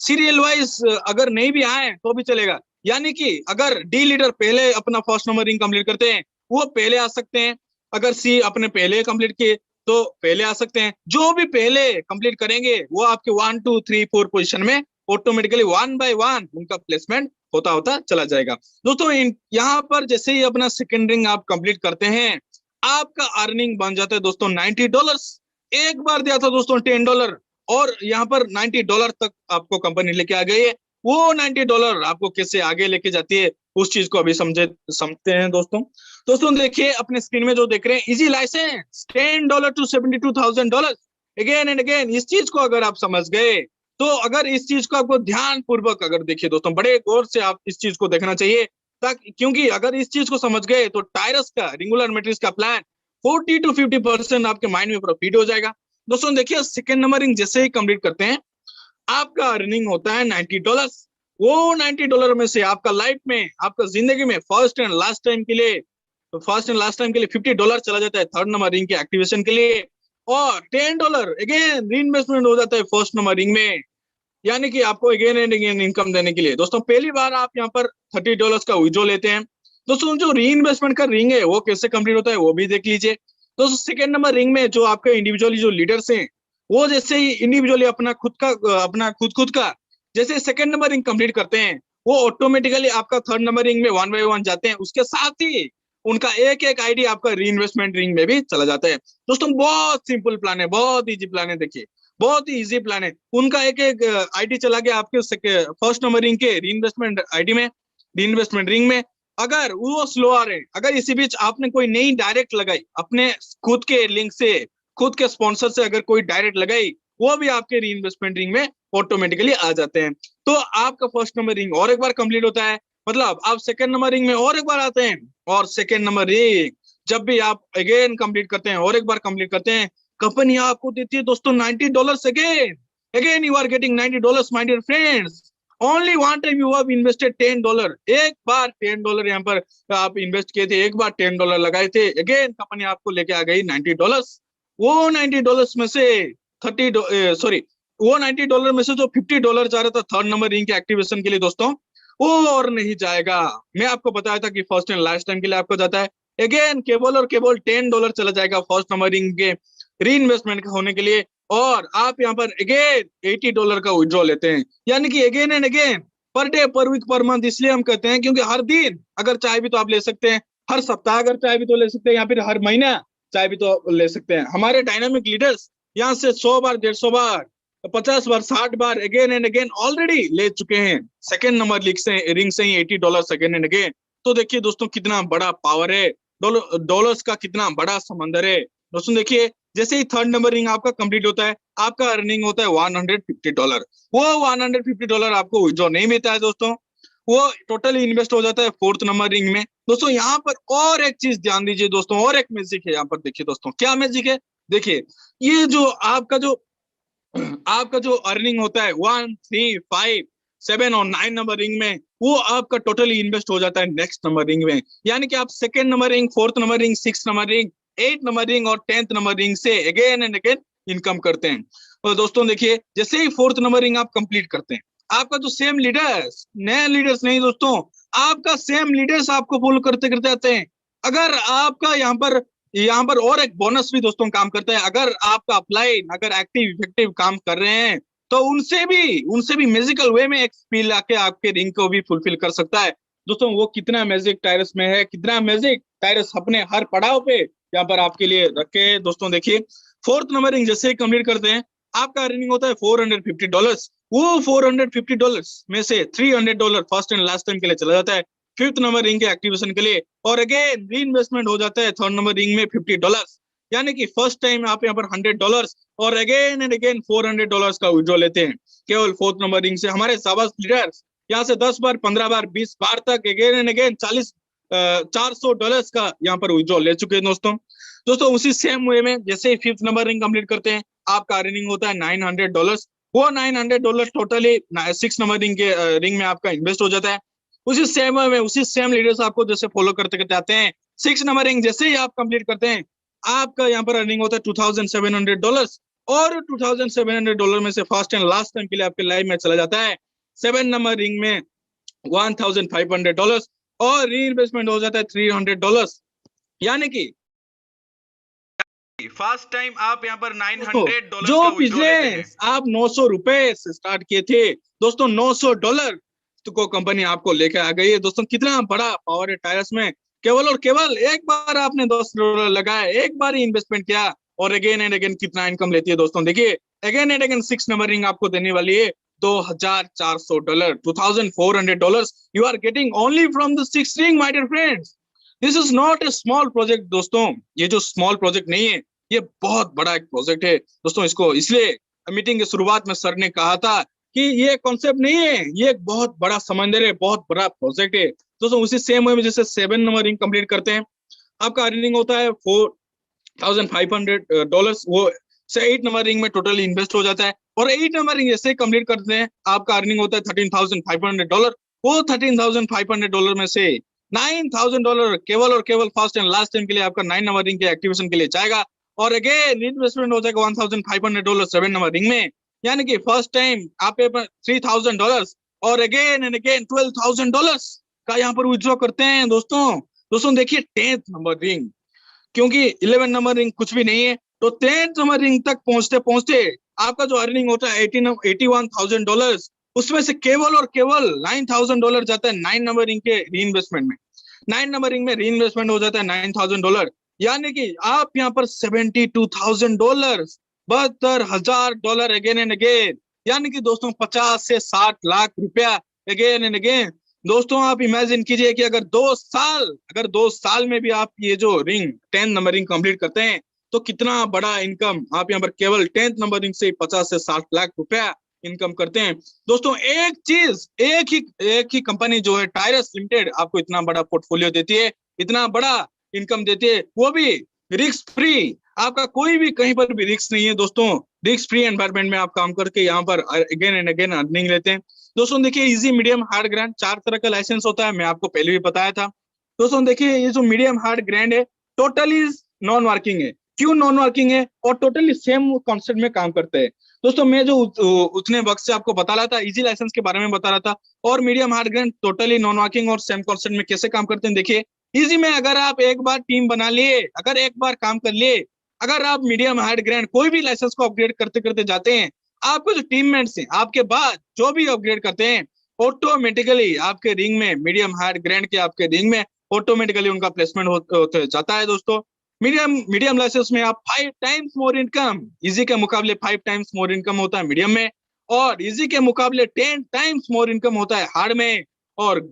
सीरियल वाइज अगर नहीं भी आए तो भी चलेगा। यानी कि अगर डी लीडर पहले अपना फर्स्ट नंबर रिंग कंप्लीट करते हैं, वो पहले आ सकते हैं। अगर सी अपने पहले कंप्लीट किए तो पहले आ सकते हैं। जो भी पहले कंप्लीट करेंगे वो आपके 1 2 3 4 पोजीशन में ऑटोमेटिकली वन बाय वन उनका प्लेसमेंट होता होता चला जाएगा। दोस्तों यहाँ पर जैसे ही अपना सेकंड रिंग आप कंप्लीट करते हैं, आपका अर्निंग बन जाता है दोस्तों $90। एक बार दिया था दोस्तों $10 और यहाँ पर $90 तक आपको कंपनी लेके आ गई है। वो $90 आपको कैसे आगे लेके जाती है उस चीज को अभी समझते हैं दोस्तों। दोस्तों देखिए अपने स्क्रीन में जो देख रहे हैं, easy license $10 to $72,000 again and again. इस चीज को अगर आप समझ गए, तो अगर इस चीज को आपको ध्यान पूर्वक अगर देखिए दोस्तों, बड़े गौर से आप इस चीज को देखना चाहिए, ताकि क्योंकि अगर इस चीज को समझ गए तो टायरस का रिंगुलर मैट्रिक्स का प्लान 40 to 50% आपके माइंड में फिट हो जाएगा। दोस्तों देखिए सेकंड नंबर रिंग जैसे ही कंप्लीट करते हैं, आपका अर्निंग होता है $90। वो $90 में से आपका लाइफ में, आपका जिंदगी में फर्स्ट एंड लास्ट टाइम के लिए $50 चला जाता है थर्ड नंबर रिंग के एक्टिवेशन के लिए, और $10 अगेन री इन्वेस्टमेंट हो जाता है फर्स्ट नंबर रिंग में, यानी कि आपको अगेन एंड अगेन इनकम देने के लिए। दोस्तों पहली बार आप यहाँ पर $30 का विड्रॉ लेते हैं। दोस्तों जो री इन्वेस्टमेंट का रिंग है वो कैसे कंप्लीट होता है वो भी देख लीजिए। दोस्तों सेकंड नंबर रिंग में जो आपके इंडिविजुअली जो लीडर्स हैं, वो जैसे ही इंडिविजुअली अपना खुद का जैसे सेकंड नंबर रिंग कंप्लीट करते हैं, वो ऑटोमेटिकली आपका थर्ड नंबर रिंग में वन बाय वन जाते हैं। उसके साथ ही उनका एक एक आईडी आपका री इन्वेस्टमेंट रिंग में भी चला जाता है। दोस्तों बहुत सिंपल प्लान है, बहुत इजी प्लान है। देखिए बहुत ही इजी प्लान है। उनका एक एक आईडी चला गया आपके फर्स्ट नंबर रिंग के री इन्वेस्टमेंट आईडी में, री इन्वेस्टमेंट रिंग में। अगर वो स्लो आ रहे हैं, अगर इसी बीच आपने कोई नई डायरेक्ट लगाई अपने खुद के लिंक से, खुद के स्पॉन्सर से अगर कोई डायरेक्ट लगाई, वो भी आपके री इन्वेस्टमेंट रिंग में ऑटोमेटिकली आ जाते हैं। तो आपका फर्स्ट नंबर रिंग और एक बार कंप्लीट होता है, मतलब आप सेकंड नंबर रिंग में और एक बार आते हैं, और सेकंड नंबर रिंग जब भी आप अगेन कंप्लीट करते हैं और एक बार कंप्लीट करते हैं, कंपनी आपको देती है दोस्तों $90 again you are getting $90 my dear friends. Only one time you have invested $10। एक बार $10 यहाँ पर आप इन्वेस्ट किए थे, एक बार $10 लगाए थे, अगेन कंपनी आपको लेके आ गई $90। वो $90 में से वो $90 में से जो $50 जा रहा था थर्ड नंबर रिंग के एक्टिवेशन के लिए दोस्तों, वो और नहीं जाएगा। मैं आपको बताया था कि फर्स्ट एंड लास्ट टाइम के लिए आपको जाता है। अगेन केवल और केवल $10 चला जाएगा फर्स्ट नंबर रिंग के री इन्वेस्टमेंट होने के लिए, और आप यहाँ पर अगेन $80 का विड्रॉ लेते हैं। यानी कि again and again per day, per week, per month इसलिए हम कहते हैं क्योंकि हर दिन अगर चाहे भी तो आप ले सकते हैं, हर सप्ताह अगर चाहे भी तो ले सकते हैं, या फिर हर महीना चाहे भी तो ले सकते हैं। हमारे डायनामिक लीडर्स यहाँ से 100 बार, 150 बार, 50 बार, 60 बार अगेन एंड अगेन ऑलरेडी ले चुके हैं सेकेंड नंबर रिंग से ही $80 अगेन एंड अगेन। तो देखिए दोस्तों कितना बड़ा पावर है, डॉलर्स का कितना बड़ा समंदर है। दोस्तों देखिए जैसे ही थर्ड नंबर रिंग आपका कंप्लीट होता है, आपका अर्निंग होता है $150। वो $150 आपको विड्रॉ नहीं मिलता है दोस्तों, वो टोटली इन्वेस्ट हो जाता है फोर्थ नंबर रिंग में। दोस्तों यहाँ पर और एक चीज ध्यान दीजिए दोस्तों, और एक मैजिक है यहाँ पर, देखिए दोस्तों क्या मैजिक है। देखिए ये जो आपका जो अर्निंग होता है 1, 3, 5, 7 और 9 नंबर रिंग में, वो आपका टोटली इन्वेस्ट हो जाता है नेक्स्ट नंबर रिंग में। यानी कि आप second number ring, fourth number ring, six number ring, 8 number ring और 10th नंबर रिंग से अगेन एंड अगेन इनकम करते हैं। और दोस्तों देखिए जैसे ही फोर्थ नंबर रिंग आप कंप्लीट करते हैं, आपका जो सेम लीडर्स, नए लीडर्स नहीं दोस्तों, आपका सेम लीडर्स आपको फॉलो करते करते आते हैं। अगर आपका यहाँ पर और एक बोनस भी दोस्तों काम करता है। अगर आपका अपलाइन अगर एक्टिव इफेक्टिव काम कर रहे हैं, तो उनसे भी मैजिकल वे में एक स्पिल आके आपके रिंग को भी फुलफिल कर सकता है। दोस्तों वो कितना मैजिक टाइरस में है, कितना मैजिक टाइरस अपने हर पड़ाव पे यहाँ पर आपके लिए रखे। दोस्तों देखिए फोर्थ नंबर रिंग जैसे ही कंप्लीट करते हैं, आपका अर्निंग होता है $450। वो $450 में से $300 फर्स्ट एंड लास्ट टाइम के लिए चला जाता है फिफ्थ नंबर रिंग के एक्टिवेशन के लिए, और अगेन री इन्वेस्टमेंट हो जाता है थर्ड नंबर रिंग में $50। यानी कि फर्स्ट टाइम आप यहाँ पर $100 और अगेन एंड अगेन $400 का विड्रॉ लेते हैं केवल फोर्थ नंबर रिंग से। हमारे शाबाश लीडर्स यहाँ से 10 बार, 15 बार, 20 बार तक अगेन एंड अगेन $400 का यहाँ पर विड्रॉ ले चुके हैं दोस्तों उसी सेम वे में जैसे ही फिफ्थ नंबर रिंग कंप्लीट करते हैं, आपका अर्निंग होता है $900। वो $900 टोटली सिक्स नंबर रिंग के रिंग में आपका इन्वेस्ट हो जाता है। उसी सेम वे में उसी सेम लीडर्स आपको जैसे फॉलो करते करते आते हैं, सिक्स नंबर रिंग जैसे ही आप कंप्लीट करते हैं, आपका यहाँ पर अर्निंग होता है $2700। और $2700 में से फर्स्ट एंड लास्ट टाइम के लिए आपके लाइफ में चला जाता है सेवन नंबर रिंग में $1500 और री इन्वेस्टमेंट हो जाता है $300। यानी कि फर्स्ट टाइम आप यहाँ पर $900 जो का विड्रॉ लेते हैं। बिजनेस आप $900 से स्टार्ट किए थे दोस्तों, $900 को कंपनी आपको लेकर आ गई है। दोस्तों कितना बड़ा पावर है टायर्स में। केवल और केवल एक बार आपने $10 लगाए, एक बार ही इन्वेस्टमेंट किया और अगेन एंड अगेन कितना इनकम लेती है दोस्तों। देखिए again and again six number ring आपको देने वाली है $2400, $2400 you are getting only from the six ring my dear friends. This is not a small project दोस्तों, ये जो स्मॉल प्रोजेक्ट नहीं है, ये बहुत बड़ा एक प्रोजेक्ट है दोस्तों। इसको इसलिए मीटिंग की शुरुआत में सर ने कहा था कि ये कॉन्सेप्ट नहीं है, ये एक बहुत बड़ा समंदर है, बहुत बड़ा प्रोजेक्ट है दोस्तों। उसी सेम वे में जैसे सेवन नंबर रिंग कंप्लीट करते हैं, आपका अर्निंग होता है $4500। वो से 8 नंबर रिंग में टोटली इन्वेस्ट हो जाता है और 8 नंबर रिंग जैसे कंप्लीट करते हैं, आपका अर्निंग होता है $13,500। वो $13,500 में से $9,000 केवल और केवल फर्स्ट एंड लास्ट टाइम के लिए आपका 9 नंबर रिंग के एक्टिवेशन के लिए जाएगा और अगेन इन्वेस्टमेंट हो जाएगा $1,500 7 नंबर रिंग में। यानी कि फर्स्ट टाइम आप $3,000 और अगेन एंड अगेन $12,000 का यहाँ पर विड्रॉ करते हैं दोस्तों देखिए 10th नंबर रिंग, क्योंकि 11 नंबर रिंग कुछ भी नहीं है, तो 10th नंबर रिंग तक पहुंचते पहुंचते आपका जो अर्निंग होता है $81,000, उसमें से केवल और केवल $9,000 जाता है 9 नंबर रिंग के री इन्वेस्टमेंट में। 9 नंबर रिंग में री इन्वेस्टमेंट हो जाता है $9,000। यानी कि आप यहाँ पर $72,000, $72,000 अगेन एंड अगेन, यानी कि दोस्तों 50 से 60 लाख रुपया अगेन एंड अगेन। दोस्तों आप इमेजिन कीजिए कि अगर 2 साल में भी आप ये जो रिंग 10 नंबर रिंग कंप्लीट करते हैं, तो कितना बड़ा इनकम आप यहाँ पर केवल 10th नंबर रिंग से 50 से 60 लाख रुपया इनकम करते हैं दोस्तों। एक ही कंपनी जो है टायरस लिमिटेड आपको इतना बड़ा पोर्टफोलियो देती है, इतना बड़ा इनकम देती है, वो भी रिस्क फ्री। आपका कोई भी कहीं पर भी रिस्क नहीं है दोस्तों, रिस्क फ्री एनवायरमेंट में आप काम करके यहाँ पर अगेन एंड अगेन अर्निंग लेते हैं दोस्तों। देखिए इजी, मीडियम, हार्ड ग्रैंड 4 तरह का लाइसेंस होता है, मैं आपको पहले भी बताया था दोस्तों। देखिए ये जो मीडियम हार्ड ग्रैंड है टोटली नॉन वर्किंग है। क्यों नॉन वर्किंग है और टोटली सेम कॉन्सेप्ट में काम करते हैं दोस्तों। मैं जो उतने वक्त से आपको बता रहा था, इजी लाइसेंस के बारे में बता रहा था, और medium hard grand totally non working और सेम कॉन्सेप्ट में कैसे काम करते हैं। देखिए इजी में अगर आप एक बार टीम बना लिए, अगर एक बार काम कर लिए, अगर आप मीडियम हार्ड ग्रैंड कोई भी लाइसेंस को अपग्रेड करते करते जाते हैं, आपको जो टीममेट्स हैं आपके बाद जो भी अपग्रेड करते हैं, ऑटोमेटिकली आपके रिंग में, मीडियम हार्ड ग्रैंड के आपके रिंग में ऑटोमेटिकली उनका प्लेसमेंट होते जाता है दोस्तों। मीडियम लाइसेंस में आप 5 टाइम्स मोर इनकम, इजी के मुकाबले 5 टाइम्स मोर इनकम होता है मीडियम में, और इजी के मुकाबले 10 टाइम्स मोर इनकम होता है हार्ड में, और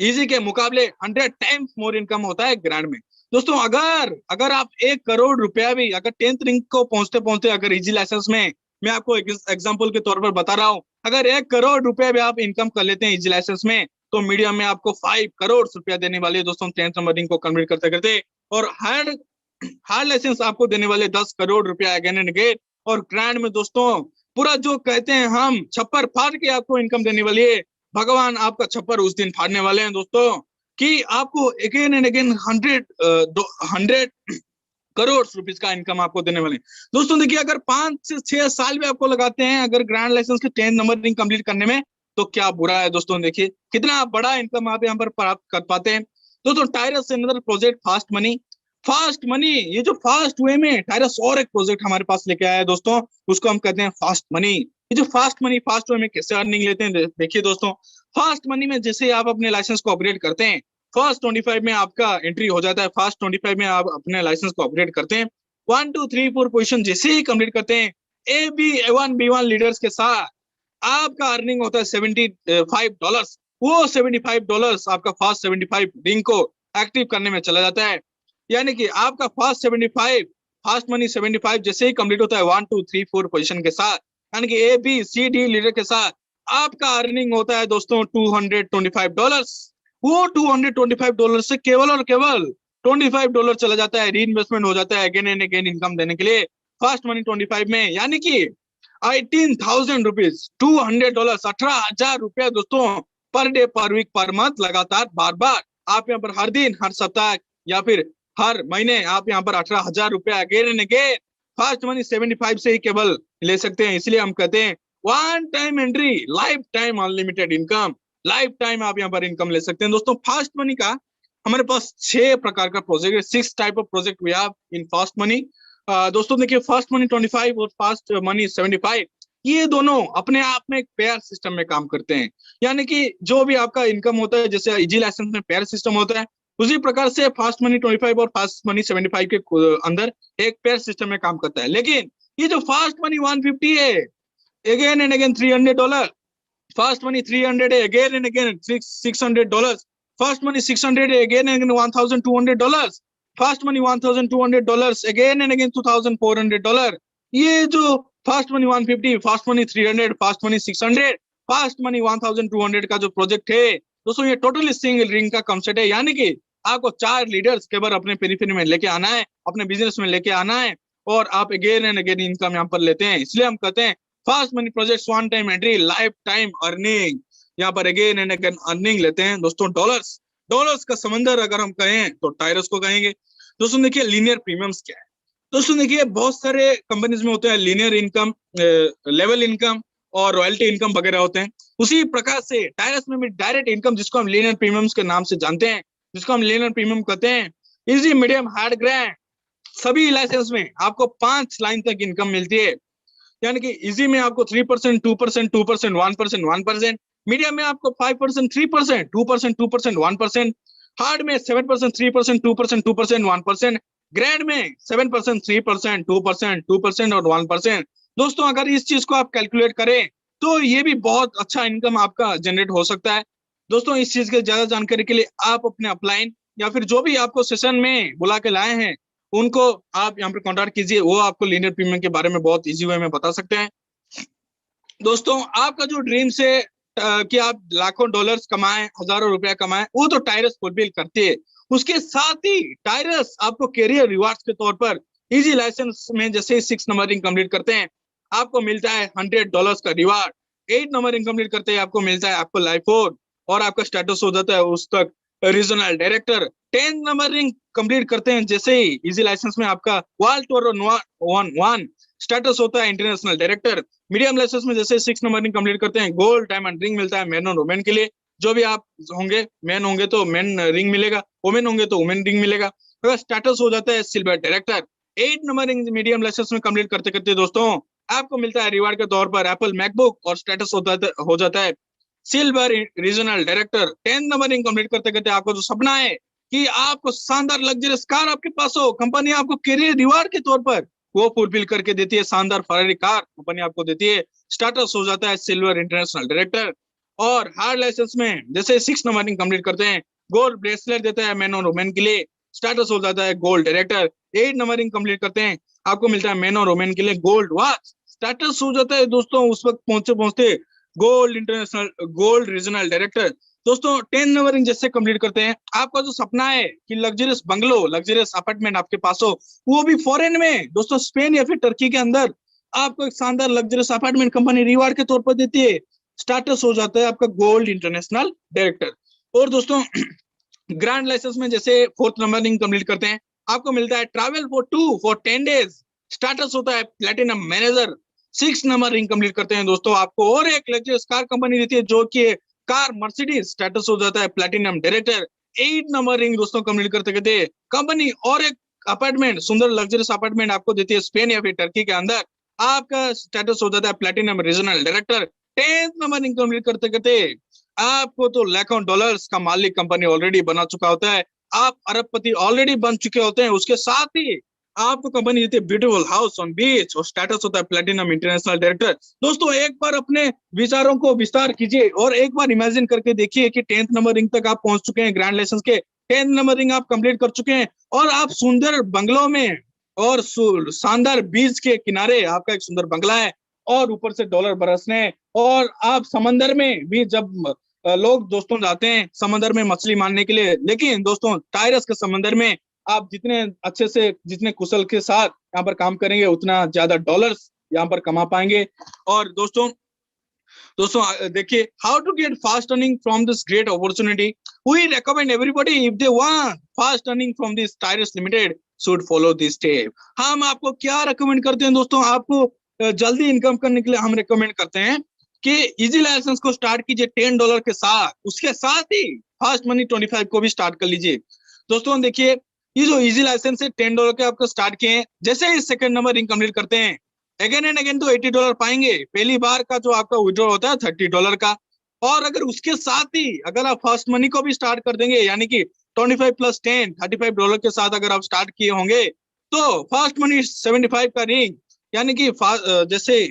इजी के मुकाबले 100 टाइम्स मोर इनकम होता है ग्रैंड में दोस्तों अगर अगर आप 1 करोड़ रुपया भी अगर 10th रैंक को पहुंचते पहुंचते अगर इजी लाइसेंस में, मैं आपको एक एग्जांपल के तौर पर बता रहा हूँ, अगर 1 करोड़ रुपया भी आप इनकम कर लेते हैं इजी लाइसेंस में, तो मीडियम में आपको 5 करोड़ रुपया देने वाले है दोस्तों 10th नंबर रिंग को कंप्लीट करते करते। और हार्ड हार्ड लाइसेंस आपको देने वाले 10 करोड़ रुपया अगेन एंड अगेन। और ग्रैंड में दोस्तों पूरा जो कहते हैं हम छप्पर फाड़ के आपको इनकम देने वाली है। भगवान आपका छप्पर उस दिन फाड़ने वाले हैं दोस्तों, कि आपको again and again 100 crore rupees का इनकम आपको देने वाले हैं। दोस्तों देखिए, अगर 5 से 6 साल भी आपको लगाते हैं अगर ग्रैंड लाइसेंस के 10 नंबर रिंग कंप्लीट करने में, तो क्या बुरा है दोस्तों। देखिए कितना बड़ा इनकम आप यहाँ पर प्राप्त कर पाते हैं। दोस्तों टायरस अनदर प्रोजेक्ट फास्ट मनी, ये जो फास्ट वे में टायरस और एक प्रोजेक्ट हमारे पास लेके आया है दोस्तों, उसको हम कहते हैं फास्ट मनी। ये जो फास्ट मनी फास्ट वे में कैसे अर्निंग लेते हैं, देखिए दोस्तों, फास्ट मनी में जैसे आप अपने लाइसेंस को अपग्रेड करते हैं, फर्स्ट 25 में आपका एंट्री हो जाता है, फर्स्ट 25 में आप अपने लाइसेंस को अपग्रेड करते हैं, 1 2 3 4 पोजीशन जैसे ही कंप्लीट करते हैं, A B A1 B1 leaders के साथ आपका अर्निंग होता है $75। वो $75 आपका फास्ट 75 रिंग को एक्टिव करने में चला जाता है। यानी कि आपका फास्ट 75 फास्ट मनी 75 जैसे ही कंप्लीट होता है 1 2 3 4 पोजीशन के साथ, यानी कि A B C D leader के साथ, आपका अर्निंग होता है दोस्तों $225। वो $225 से केवल और केवल $25 चला जाता है, री इन्वेस्टमेंट हो जाता है अगेन एंड अगेन इनकम देने के लिए फास्ट मनी 25 में, यानी कि 18,000 रुपीज, $200, 18,000 रुपया दोस्तों पर day per week per month, लगातार बार बार आप यहाँ पर हर दिन हर सप्ताह या फिर हर महीने आप यहाँ पर 18,000 रुपया again and again fast money 75 से ही केवल ले सकते हैं। इसलिए हम कहते हैं one time entry, life time unlimited income, life time आप यहाँ पर इनकम ले सकते हैं। दोस्तों फास्ट मनी का हमारे पास 6 प्रकार का प्रोजेक्ट है, 6 type of project we have in fast money. दोस्तों देखिए, फास्ट मनी 25 और फास्ट मनी 75, ये दोनों अपने आप में एक पेयर सिस्टम में काम करते हैं। यानी कि जो भी आपका इनकम होता है, जैसे इजी लाइसेंस में पेयर सिस्टम होता है, उसी प्रकार से फास्ट मनी 25 और फास्ट मनी 75 के अंदर एक पेयर सिस्टम में काम करता है। लेकिन ये जो फास्ट मनी 150 है, again and again $300, fast money 300 again and again $600, fast money 600 again and again $1,200, fast money $1,200 again and again $2,400। ये जो fast money 150, fast money 300, fast money 600, fast money 1,200 का जो प्रोजेक्ट है दोस्तों, ये टोटली सिंगल रिंग का concept है। यानी कि आपको 4 लीडर्स केवल अपने पेरिफेरी में लेके आना है, अपने बिजनेस में लेके आना है, और आप अगेन एंड अगेन इनकम यहाँ पर लेते हैं। इसलिए हम कहते हैं fast money project one time entry, life time earning, यहाँ पर अगेन एंड अगेन अर्निंग लेते हैं दोस्तों। डॉलर्स का समंदर अगर हम कहें तो टायरस को कहेंगे। दोस्तों देखिए, लीनियर प्रीमियम्स क्या है। दोस्तों देखिए, बहुत सारे कंपनीज में होते हैं लीनियर इनकम, लेवल इनकम और रॉयल्टी इनकम वगैरह होते हैं। उसी प्रकार से टायरस में भी डायरेक्ट इनकम, जिसको हम लीनियर प्रीमियम्स के नाम से जानते हैं, जिसको हम लीनियर प्रीमियम कहते हैं, इजी मीडियम हार्ड ग्रैंड, सभी लाइसेंस में आपको 5 लाइन तक इनकम मिलती है। यानी कि इजी में आपको 3%, 2%, 2%, 1%, 1%, मीडियम में आपको 5%, 3%, 2%, 2%, 1%, हार्ड में 7%, 3%, 2%, 2%, 1%, ग्रैंड में 7%, 3%, 2%, 2% और 1%। दोस्तों अगर इस चीज को आप कैलकुलेट करें तो ये भी बहुत अच्छा इनकम आपका जनरेट हो सकता है। दोस्तों इस चीज के ज्यादा जानकारी के लिए आप अपने अपलाइन या फिर जो भी आपको सेशन में बुला के लाए हैं उनको आप यहाँ पर कॉन्टैक्ट कीजिए, वो आपको लीनियर प्रीमियम के बारे में बहुत इजी वे में बता सकते हैं। दोस्तों आपका जो ड्रीम्स है कि आप लाखों डॉलर्स कमाएं, हजारों रुपया कमाएं, वो तो टायरस फुलफिल करती है। उसके साथ ही टायरस आपको कैरियर रिवार्ड्स के तौर पर इजी लाइसेंस में जैसे 6 नंबरिंग कंप्लीट करते हैं आपको मिलता है $100 का रिवार्ड, 8 नंबरिंग कंप्लीट करते हैं आपको मिलता है आपको लाइफ फोर्ड, और आपका स्टेटस हो जाता है उस तक रीजनल डायरेक्टर। 10 नंबरिंग कंप्लीट करते हैं जैसे ही इजी लाइसेंस में आपका वर्ल्ड टूर 1 स्टेटस होता है इंटरनेशनल डायरेक्टर। मीडियम लाइसेंस में जैसे 6 नंबरिंग कंप्लीट करते हैं गोल्ड डायमंड रिंग मिलता है मेन और वुमेन के लिए। जो भी आप होंगे, मेन होंगे तो मेन रिंग मिलेगा, वुमेन होंगे तो वुमेन रिंग मिलेगा। अगर स्टेटस हो जाता है silver director. 8 numbering medium license में कंप्लीट करते करते दोस्तों आपको मिलता है रिवार्ड के तौर पर एप्पल मैकबुक, और स्टेटस हो जाता है silver regional director. 10 numbering complete करते करते आपको जो सपना है कि आपको शानदार लग्जरियस कार आपके पास हो, कंपनी आपको कैरियर रिवार्ड के तौर पर वो फुलफिल करके देती है। शानदार फरारी कार कंपनी आपको देती है, स्टेटस हो जाता है सिल्वर इंटरनेशनल डायरेक्टर। और हार्ड लाइसेंस में जैसे 6 नंबरिंग कंप्लीट करते हैं गोल्ड ब्रेसलेट देता है मेन और वुमेन के लिए, स्टेटस हो जाता है गोल्ड डायरेक्टर। 8 नंबरिंग कंप्लीट करते हैं, आपको मिलता है मैन और वोमेन के लिए गोल्ड वॉच। स्टेटस हो जाता है दोस्तों उस वक्त पहुंचते पहुंचते gold international, gold regional director. दोस्तों 10 नंबरिंग जैसे कंप्लीट करते हैं, आपका जो सपना है कि लग्जरियस बंगलो, लग्जरियस अपार्टमेंट आपके पास हो, वो भी फॉरेन में दोस्तों, स्पेन या फिर टर्की के अंदर, आपको एक शानदार लग्जरियस अपार्टमेंट कंपनी रिवार्ड के तौर पर देती है। स्टेटस हो जाता है आपका गोल्ड इंटरनेशनल डायरेक्टर। और दोस्तों ग्रैंड लाइसेंस में जैसे 4th नंबरिंग कंप्लीट करते हैं, आपको मिलता है ट्रैवल फॉर 10 डेज। स्टेटस होता है platinum manager. 6 number ring complete करते हैं दोस्तों, आपको और एक लग्जरियस कार कंपनी देती है जो कि कार मर्सिडीज। स्टेटस हो जाता है प्लेटिनम डायरेक्टर। 8 नंबर रिंग दोस्तों कंप्लीट करते करते कंपनी और एक अपार्टमेंट, सुंदर लग्जरियस अपार्टमेंट आपको देती है स्पेन या फिर टर्की के अंदर। आपका स्टेटस हो जाता है platinum regional director. 10th number ring complete करते करते आपको तो लाखों डॉलर्स का मालिक कंपनी ऑलरेडी बना चुका होता है, आप अरबपति ऑलरेडी बन चुके होते हैं। उसके साथ ही आपको कंपनी देती है ब्यूटीफुल हाउस ऑन बीच और स्टेटस होता है प्लेटिनम इंटरनेशनल डायरेक्टर। दोस्तों एक बार अपने विचारों को विस्तार कीजिए और एक बार इमेजिन करके देखिए कि 10th नंबर रिंग तक आप पहुंच चुके हैं, ग्रैंड लाइसेंस के 10th नंबर रिंग आप कंप्लीट कर चुके हैं, और आप सुंदर बंगलों में और शानदार बीच के किनारे आपका एक सुंदर बंगला है, और ऊपर से डॉलर बरसने, और आप समंदर में भी जब लोग दोस्तों जाते हैं समंदर में मछली मारने के लिए, लेकिन दोस्तों टाइरस के समंदर में आप जितने अच्छे से, जितने कुशल के साथ यहाँ पर काम करेंगे, उतना ज्यादा डॉलर्स यहाँ पर कमा पाएंगे। और दोस्तों देखिए, how to get fast earning from this great opportunity, we recommend everybody if they want fast earning from this Tyrus limited should follow this step. हम आपको क्या रिकमेंड करते हैं दोस्तों, आपको जल्दी इनकम करने के लिए हम रिकमेंड करते हैं कि इजी लाइसेंस को स्टार्ट कीजिए $10 के साथ, उसके साथ ही फास्ट मनी 25 को भी स्टार्ट कर लीजिए। दोस्तों देखिए, ये जो इजी लाइसेंस है $10 के आपको स्टार्ट किए हैं, जैसे ही 2nd नंबर रिंग कंप्लीट करते हैं, अगेन एंड अगेन तो $80 पाएंगे। पहली बार का जो आपका विड्रॉ होता है $30 का, और अगर उसके साथ ही अगर आप फर्स्ट मनी को भी स्टार्ट कर देंगे, यानी कि 25 + 10 $35 के साथ अगर आप स्टार्ट किए होंगे, तो फर्स्ट मनी 75 का रिंग, यानी कि जैसे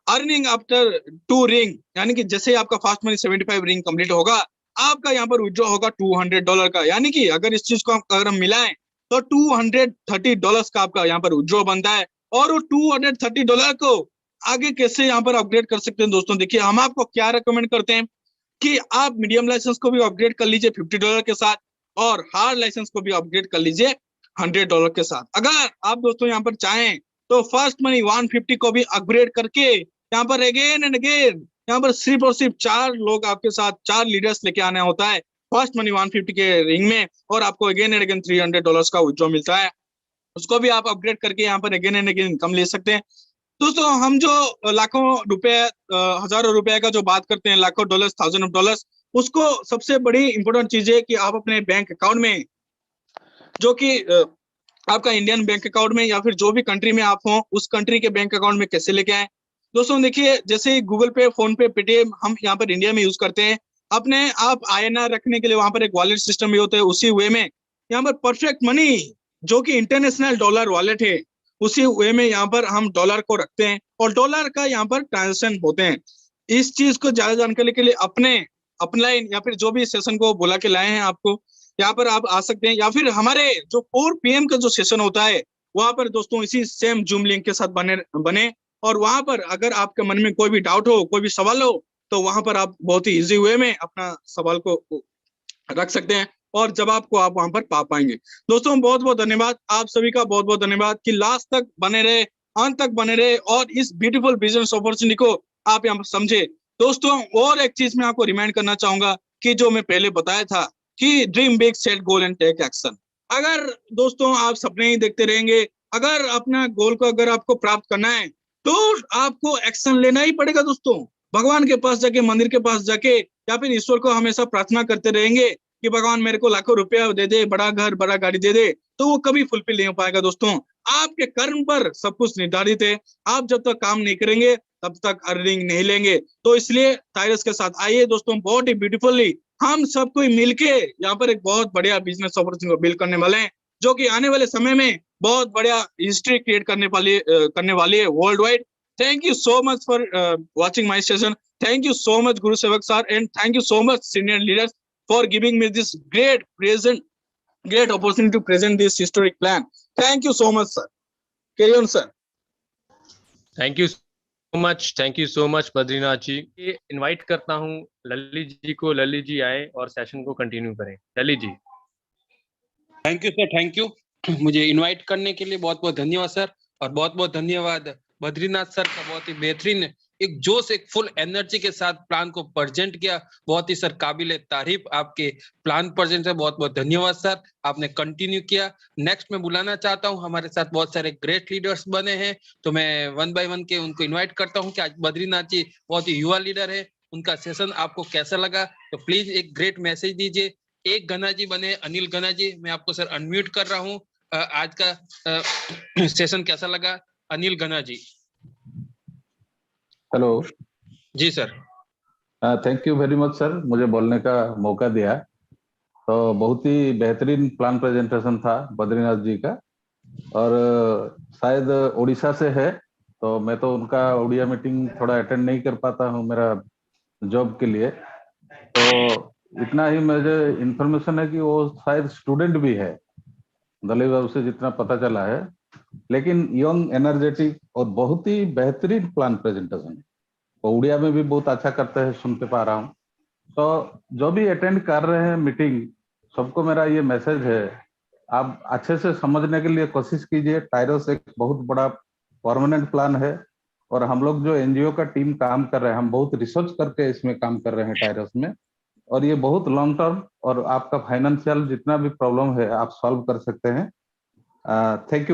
अर्निंग आफ्टर 2 रिंग, यानी कि जैसे आपका फास्ट मनी 75 रिंग कंप्लीट होगा, आपका यहाँ पर विड्रॉ होगा $200 का, यानी कि अगर इस चीज को अगर हम मिलाएं तो $230 का आपका यहाँ पर विड्रॉ बनता है। और वो $230 को आगे कैसे यहाँ पर अपग्रेड कर सकते हैं दोस्तों, देखिए हम आपको क्या रिकमेंड करते हैं कि आप मीडियम लाइसेंस को भी अपग्रेड कर लीजिए $50 के साथ, और हार्ड लाइसेंस को भी अपग्रेड कर लीजिए $100 के साथ। अगर आप दोस्तों यहाँ पर चाहें तो फर्स्ट मनी 150 को भी अपग्रेड करके यहाँ पर अगेन एंड अगेन यहाँ पर सिर्फ और सिर्फ 4 लोग आपके साथ, 4 लीडर्स लेके आना होता है फर्स्ट मनी 150 के रिंग में, और आपको अगेन एंड अगेन $300 का विड्रॉ मिलता है, उसको भी आप अपग्रेड करके यहाँ पर अगेन एंड अगेन इनकम ले सकते हैं। दोस्तों हम जो लाखों रुपए, हजारों रुपए का जो बात करते हैं, लाखों डॉलर्स, थाउजेंड ऑफ डॉलर्स, उसको सबसे बड़ी इंपॉर्टेंट चीज है कि आप अपने बैंक अकाउंट में, जो कि आपका इंडियन बैंक अकाउंट में या फिर जो भी कंट्री में आप हो, उस कंट्री के बैंक अकाउंट में कैसे लेके आए। दोस्तों देखिए, जैसे गूगल पे, फोन पे, पेटीएम हम यहाँ पर इंडिया में यूज करते हैं, अपने आप INR रखने के लिए वहां पर एक वॉलेट सिस्टम भी होता है, उसी वे में यहाँ पर परफेक्ट मनी, जो कि इंटरनेशनल डॉलर वॉलेट है, उसी वे में यहाँ पर हम डॉलर को रखते हैं और डॉलर का यहाँ पर ट्रांजेक्शन होते हैं। इस चीज को ज्यादा जानकारी के लिए अपने अपलाइन या फिर जो भी सेशन को बुला के लाए हैं आपको, यहाँ पर आप आ सकते हैं, या फिर हमारे जो 4 PM का जो सेशन होता है वहां पर दोस्तों इसी सेम जूम लिंक के साथ बने, और वहां पर अगर आपके मन में कोई भी डाउट हो, कोई भी सवाल हो, तो वहां पर आप बहुत ही इजी वे में अपना सवाल को रख सकते हैं और जवाब को आप वहां पर पा पाएंगे। दोस्तों बहुत बहुत धन्यवाद, आप सभी का बहुत बहुत धन्यवाद कि लास्ट तक बने रहे, अंत तक बने रहे और इस ब्यूटीफुल बिजनेस अपॉर्चुनिटी को आप यहाँ पर समझे। दोस्तों और एक चीज मैं आपको रिमाइंड करना चाहूंगा कि जो मैं पहले बताया था कि dream big, set goal and take action. अगर दोस्तों आप सपने ही देखते रहेंगे, अगर अपना गोल को अगर आपको प्राप्त करना है, तो आपको एक्शन लेना ही पड़ेगा दोस्तों। भगवान के पास जाके, मंदिर के पास जाके या फिर ईश्वर को हमेशा प्रार्थना करते रहेंगे कि भगवान मेरे को लाखों रुपया दे दे, बड़ा घर, बड़ा गाड़ी दे दे, तो वो कभी फुलफिल नहीं हो पाएगा दोस्तों। आपके कर्म पर सब कुछ निर्धारित है, आप जब तक काम नहीं करेंगे तब तक अर्निंग नहीं लेंगे। तो इसलिए टाइरस के साथ आइए दोस्तों, बहुत ही ब्यूटीफुली हम सब कोई मिलके यहाँ पर एक बहुत बढ़िया बिजनेस अपॉर्चुनिटी बिल्ड करने वाले हैं, जो कि आने वाले समय में बहुत बढ़िया हिस्ट्री क्रिएट करने वाली है world wide. Thank you so much for watching my session. Thank you so much, Guru Sevak sir, and thank you so much, senior leaders, for giving me this great present great opportunity to present this historic plan. Thank you so much, sir. Carry on, sir. Thank you so much Badrinath ji. ये invite करता हूँ ललित जी को, ललित जी आए और session को continue करें। Lalit ji. Thank you sir, thank you. मुझे invite करने के लिए बहुत बहुत धन्यवाद सर, और बहुत बहुत धन्यवाद बद्रीनाथ सर का, बहुत ही बेहतरीन एक जोश, एक फुल एनर्जी के साथ प्लान को प्रेजेंट किया। बहुत ही सर काबिले तारीफ आपके प्लान प्रेजेंट है, बहुत बहुत धन्यवाद सर, आपने कंटिन्यू किया। नेक्स्ट मैं बुलाना चाहता हूं, हमारे साथ बहुत सारे ग्रेट लीडर्स बने हैं, तो मैं वन बाय वन के उनको इन्वाइट करता हूं कि आज बद्रीनाथ जी बहुत ही युवा लीडर है, उनका सेशन आपको कैसा लगा, तो प्लीज एक ग्रेट मैसेज दीजिए। एक घना जी बने, अनिल घना जी, मैं आपको सर अनम्यूट कर रहा हूँ। आज का सेशन कैसा लगा, Anil Ghana ji? Hello ji sir. Thank you very much sir, मुझे बोलने का मौका दिया। तो बहुत ही बेहतरीन प्लान प्रेजेंटेशन था बद्रीनाथ जी का, और शायद उड़ीसा से है, तो मैं तो उनका उड़िया मीटिंग थोड़ा अटेंड नहीं कर पाता हूँ मेरा जॉब के लिए। तो इतना ही मुझे इन्फॉर्मेशन है कि वो शायद स्टूडेंट भी है, दलील बाबू से जितना पता चला है, लेकिन यंग एनर्जेटिक और बहुत ही बेहतरीन प्लान प्रेजेंटेशन है। वो उड़िया में भी बहुत अच्छा करते हैं, सुनते पा रहा हूँ। तो जो भी अटेंड कर रहे हैं मीटिंग, सबको मेरा ये मैसेज है, आप अच्छे से समझने के लिए कोशिश कीजिए। टायरस एक बहुत बड़ा परमानेंट प्लान है, और हम लोग जो एनजीओ का टीम काम कर रहे हैं, हम बहुत रिसर्च करके इसमें काम कर रहे हैं टायरस में, और ये बहुत लॉन्ग टर्म, और आपका फाइनेंशियल जितना भी प्रॉब्लम है आप सॉल्व कर सकते हैं। Thank you.